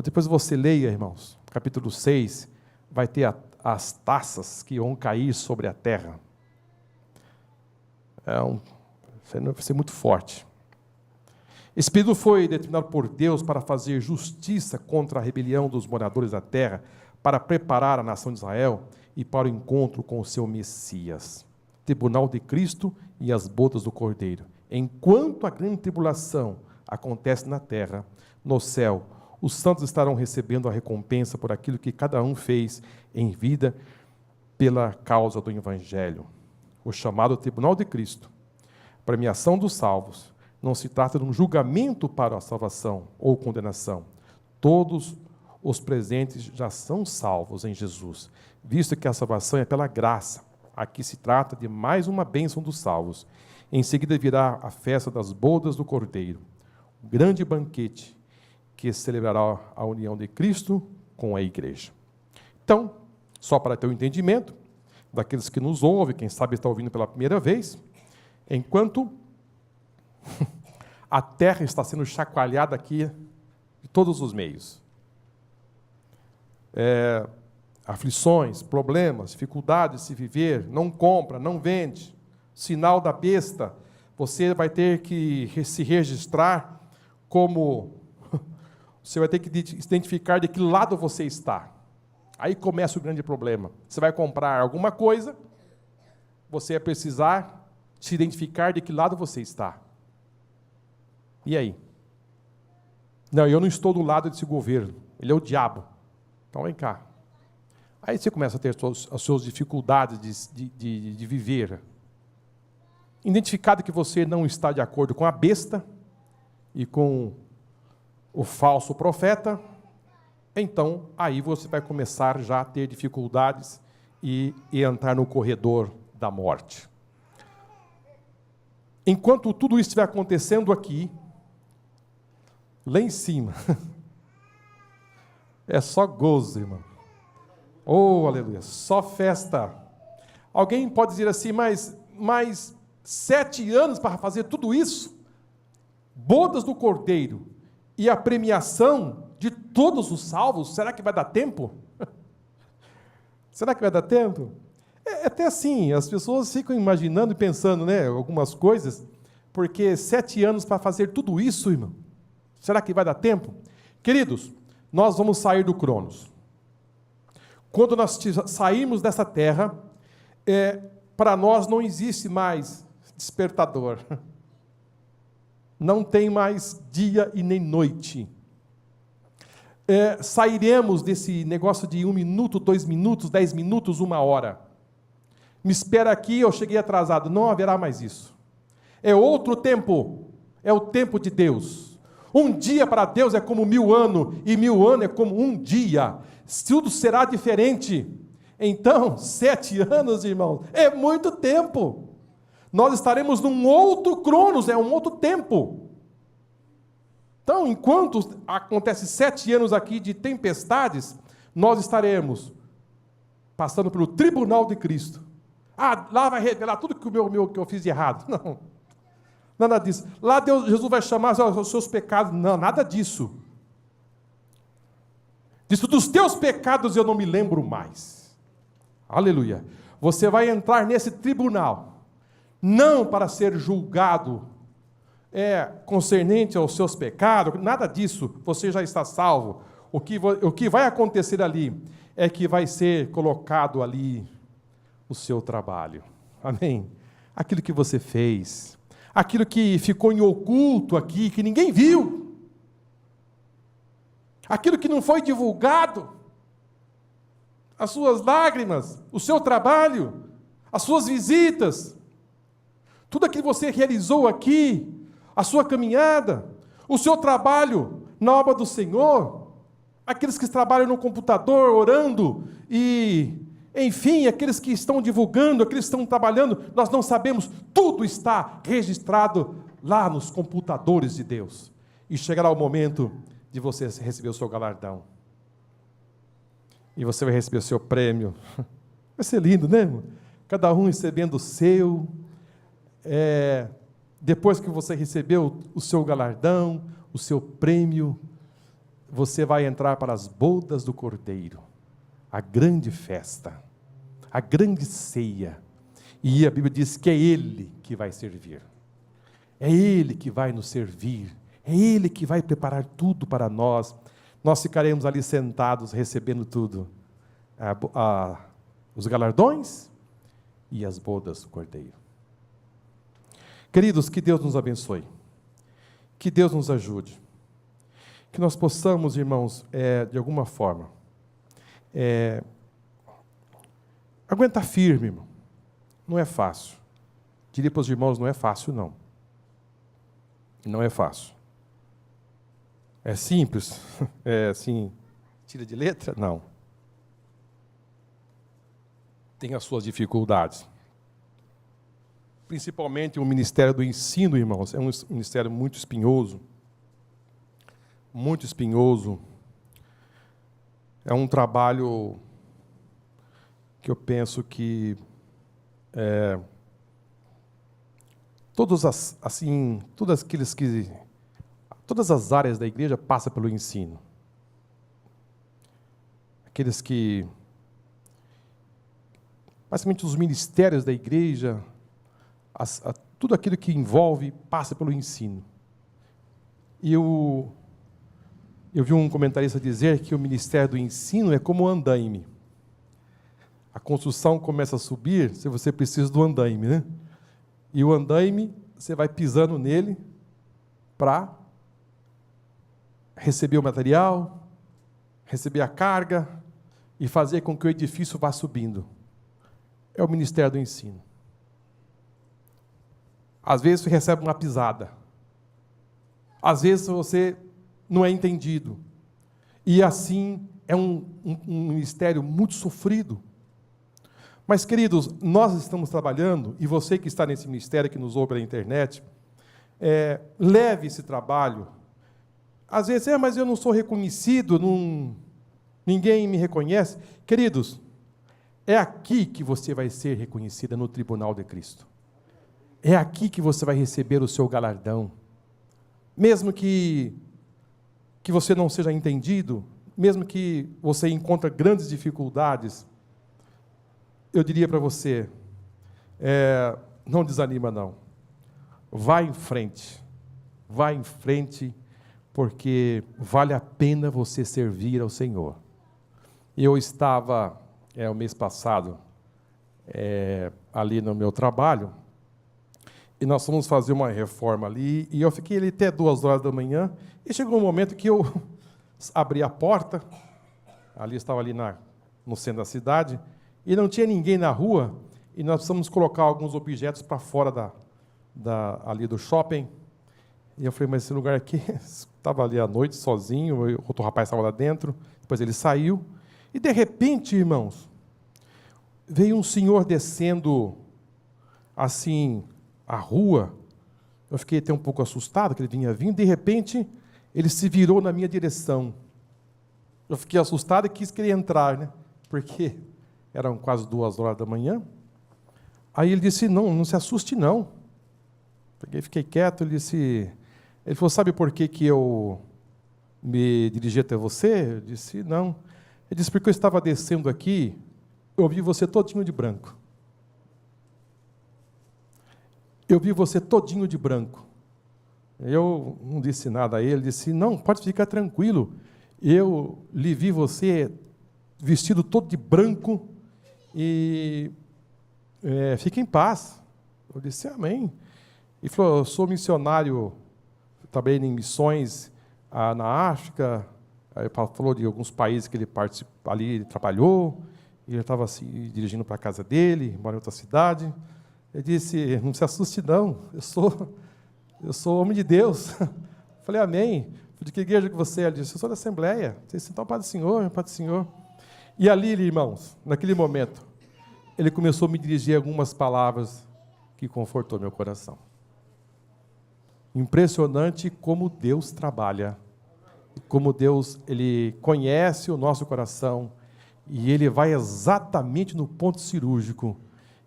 Depois você leia, irmãos, capítulo 6, vai ter as taças que vão cair sobre a terra. Vai ser muito forte. Esse período foi determinado por Deus para fazer justiça contra a rebelião dos moradores da terra, para preparar a nação de Israel e para o encontro com o seu Messias. Tribunal de Cristo e as bodas do Cordeiro. Enquanto a grande tribulação acontece na terra, no céu, os santos estarão recebendo a recompensa por aquilo que cada um fez em vida pela causa do Evangelho. O chamado Tribunal de Cristo, premiação dos salvos, não se trata de um julgamento para a salvação ou condenação. Todos os presentes já são salvos em Jesus, visto que a salvação é pela graça. Aqui se trata de mais uma bênção dos salvos. Em seguida virá a festa das bodas do Cordeiro, o grande banquete que celebrará a união de Cristo com a igreja. Então, só para ter o entendimento, daqueles que nos ouvem, quem sabe está ouvindo pela primeira vez, enquanto a terra está sendo chacoalhada aqui de todos os meios. Aflições, problemas, dificuldades de se viver, não compra, não vende, sinal da besta, você vai ter que se registrar como... Você vai ter que identificar de que lado você está. Aí começa o grande problema. Você vai comprar alguma coisa, você vai precisar se identificar de que lado você está. E aí? Não, eu não estou do lado desse governo. Ele é o diabo. Então vem cá. Aí você começa a ter as suas dificuldades de viver. Identificado que você não está de acordo com a besta e com o falso profeta, então aí você vai começar já a ter dificuldades e entrar no corredor da morte. Enquanto tudo isso estiver acontecendo aqui, lá em cima, é só gozo, irmão. Oh, aleluia, só festa. Alguém pode dizer assim, mas 7 anos para fazer tudo isso? Bodas do Cordeiro e a premiação de todos os salvos, será que vai dar tempo? Será que vai dar tempo? Até assim, as pessoas ficam imaginando e pensando, né, algumas coisas, porque 7 anos para fazer tudo isso, irmão, será que vai dar tempo? Queridos, nós vamos sair do Cronos. Quando nós sairmos dessa terra, para nós não existe mais despertador. Não tem mais dia e nem noite. Sairemos desse negócio de 1 minuto, 2 minutos, 10 minutos, 1 hora. Me espera aqui, eu cheguei atrasado. Não haverá mais isso. É outro tempo. É o tempo de Deus. Um dia para Deus é como 1000 anos, e 1000 anos é como um dia. Tudo será diferente. Então, 7 anos, irmãos, é muito tempo. Nós estaremos num outro Cronos, é um outro tempo. Então, enquanto acontece 7 anos aqui de tempestades, nós estaremos passando pelo tribunal de Cristo. Lá vai revelar tudo que eu fiz de errado. Não, nada disso. Lá Jesus vai chamar os seus pecados. Não, nada disso. Diz, dos teus pecados eu não me lembro mais. Aleluia. Você vai entrar nesse tribunal, não para ser julgado concernente aos seus pecados, nada disso, você já está salvo. O que vai acontecer ali é que vai ser colocado ali o seu trabalho. Amém? Aquilo que você fez, aquilo que ficou em oculto aqui, que ninguém viu, aquilo que não foi divulgado, as suas lágrimas, o seu trabalho, as suas visitas, tudo aquilo que você realizou aqui, a sua caminhada, o seu trabalho na obra do Senhor, aqueles que trabalham no computador, orando, e, enfim, aqueles que estão divulgando, aqueles que estão trabalhando, nós não sabemos, tudo está registrado lá nos computadores de Deus. E chegará o momento de você receber o seu galardão. E você vai receber o seu prêmio. Vai ser lindo, né, irmão? Cada um recebendo o seu. Depois que você recebeu o seu galardão, o seu prêmio, você vai entrar para as bodas do Cordeiro, a grande festa, a grande ceia. E a Bíblia diz que é Ele que vai servir. É Ele que vai nos servir. É Ele que vai preparar tudo para nós. Nós ficaremos ali sentados, recebendo tudo. Os galardões e as bodas do Cordeiro. Queridos, que Deus nos abençoe. Que Deus nos ajude. Que nós possamos, irmãos, de alguma forma, aguentar firme, irmão. Não é fácil. Diria para os irmãos, não é fácil, não. Não é fácil. É simples? É assim, tira de letra? Não. Tem as suas dificuldades. Principalmente o ministério do ensino, irmãos, é um ministério muito espinhoso. Muito espinhoso. É um trabalho que eu penso que todas as áreas da igreja passam pelo ensino. Aqueles que, basicamente os ministérios da igreja, tudo aquilo que envolve passa pelo ensino. E eu vi um comentarista dizer que o ministério do ensino é como um andaime. A construção começa a subir se você precisa do andaime, né? E o andaime, você vai pisando nele para receber o material, receber a carga e fazer com que o edifício vá subindo. É o ministério do ensino. Às vezes você recebe uma pisada. Às vezes você não é entendido. E assim é um ministério muito sofrido. Mas, queridos, nós estamos trabalhando, e você que está nesse ministério, que nos ouve pela internet, leve esse trabalho. Às vezes, mas eu não sou reconhecido, ninguém me reconhece. Queridos, é aqui que você vai ser reconhecida no tribunal de Cristo. É aqui que você vai receber o seu galardão. Mesmo que você não seja entendido, mesmo que você encontre grandes dificuldades, eu diria para você, não desanima não. Vai em frente, porque vale a pena você servir ao Senhor. Eu estava, o mês passado, ali no meu trabalho, e nós fomos fazer uma reforma ali, e eu fiquei ali até 2h da manhã, e chegou um momento que eu abri a porta, ali estava ali no centro da cidade, e não tinha ninguém na rua, e nós precisamos colocar alguns objetos para fora ali do shopping. E eu falei, mas esse lugar aqui, estava ali à noite, sozinho, outro rapaz estava lá dentro, depois ele saiu, e de repente, irmãos, veio um senhor descendo, assim, a rua. Eu fiquei até um pouco assustado, que ele vinha vindo, de repente, ele se virou na minha direção. Eu fiquei assustado e querer entrar, né? Porque eram quase 2h da manhã. Aí ele disse, não se assuste não. Fiquei quieto, ele falou, sabe por que eu me dirigi até você? Eu disse, não. Ele disse, porque eu estava descendo aqui, eu vi você todinho de branco. Eu vi você todinho de branco. Eu não disse nada a ele, disse, não, pode ficar tranquilo. Eu lhe vi você vestido todo de branco e fique em paz. Eu disse, amém. Ele falou, eu sou missionário, trabalhei em missões na África. Aí ele falou de alguns países que ele participou, ali ele trabalhou, e ele estava se dirigindo para a casa dele, mora em outra cidade. Ele disse, não se assuste não, eu sou homem de Deus. Falei, amém. De que igreja que você é? Ele disse, eu sou da Assembleia. Eu disse, então, Pai do Senhor, Pai do Senhor. E ali, irmãos, naquele momento, ele começou a me dirigir algumas palavras que confortou meu coração. Impressionante como Deus trabalha, como Deus ele conhece o nosso coração e ele vai exatamente no ponto cirúrgico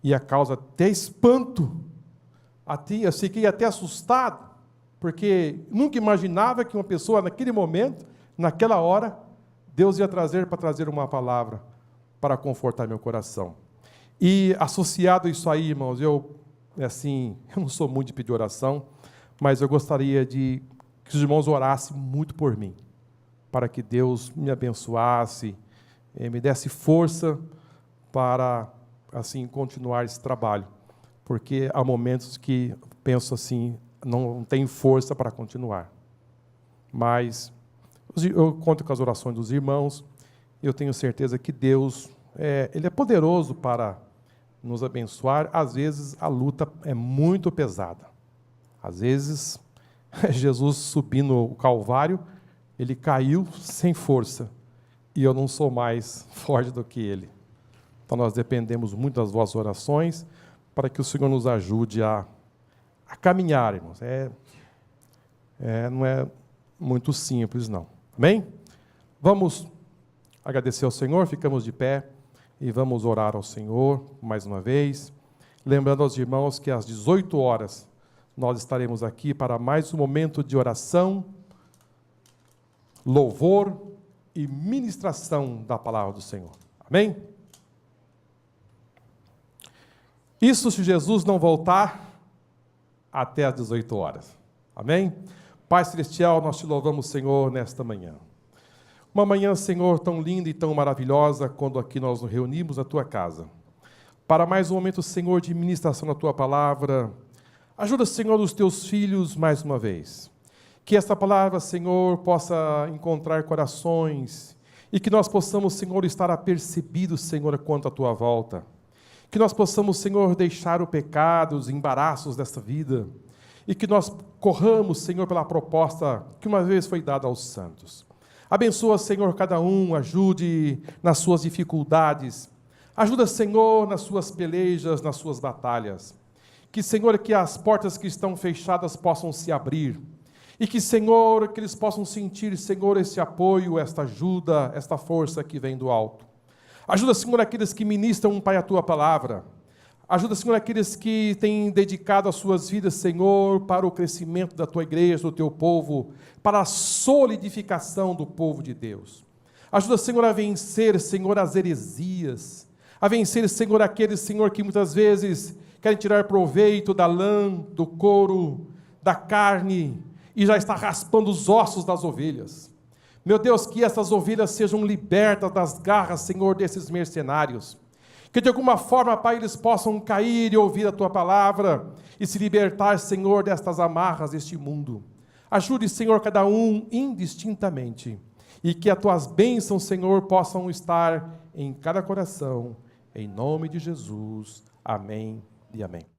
e a causa até espanto. Eu fiquei até assustado, porque nunca imaginava que uma pessoa naquele momento, naquela hora, Deus ia trazer uma palavra para confortar meu coração. E associado a isso aí, irmãos, eu não sou muito de pedir oração, mas eu gostaria que os irmãos orassem muito por mim, para que Deus me abençoasse, me desse força para, assim, continuar esse trabalho. Porque há momentos que penso assim, não tenho força para continuar. Mas eu conto com as orações dos irmãos, eu tenho certeza que Deus, Ele é poderoso para nos abençoar. Às vezes a luta é muito pesada. Às vezes, Jesus subindo o Calvário, Ele caiu sem força, e eu não sou mais forte do que Ele. Então nós dependemos muito das vossas orações, para que o Senhor nos ajude a caminhar, irmãos. Não é muito simples, não. Amém? Vamos agradecer ao Senhor, ficamos de pé e vamos orar ao Senhor mais uma vez. Lembrando aos irmãos que às 18h nós estaremos aqui para mais um momento de oração, louvor e ministração da palavra do Senhor. Amém? Isso se Jesus não voltar até às 18h. Amém? Pai Celestial, nós te louvamos, Senhor, nesta manhã. Uma manhã, Senhor, tão linda e tão maravilhosa, quando aqui nós nos reunimos na Tua casa. Para mais um momento, Senhor, de ministração da Tua palavra. Ajuda, Senhor, os Teus filhos mais uma vez. Que esta palavra, Senhor, possa encontrar corações e que nós possamos, Senhor, estar apercebidos, Senhor, quanto à Tua volta. Que nós possamos, Senhor, deixar o pecado, os embaraços desta vida e que nós corramos, Senhor, pela proposta que uma vez foi dada aos santos. Abençoa, Senhor, cada um, ajude nas suas dificuldades. Ajuda, Senhor, nas suas pelejas, nas suas batalhas. Que, Senhor, que as portas que estão fechadas possam se abrir. E que, Senhor, que eles possam sentir, Senhor, esse apoio, esta ajuda, esta força que vem do alto. Ajuda, Senhor, aqueles que ministram, Pai, a Tua palavra. Ajuda, Senhor, aqueles que têm dedicado as suas vidas, Senhor, para o crescimento da Tua igreja, do Teu povo, para a solidificação do povo de Deus. Ajuda, Senhor, a vencer, Senhor, as heresias. A vencer, Senhor, aqueles, Senhor, que muitas vezes querem tirar proveito da lã, do couro, da carne, e já está raspando os ossos das ovelhas. Meu Deus, que essas ovelhas sejam libertas das garras, Senhor, desses mercenários. Que de alguma forma, Pai, eles possam cair e ouvir a Tua palavra e se libertar, Senhor, destas amarras deste mundo. Ajude, Senhor, cada um indistintamente. E que as Tuas bênçãos, Senhor, possam estar em cada coração. Em nome de Jesus. Amém e amém.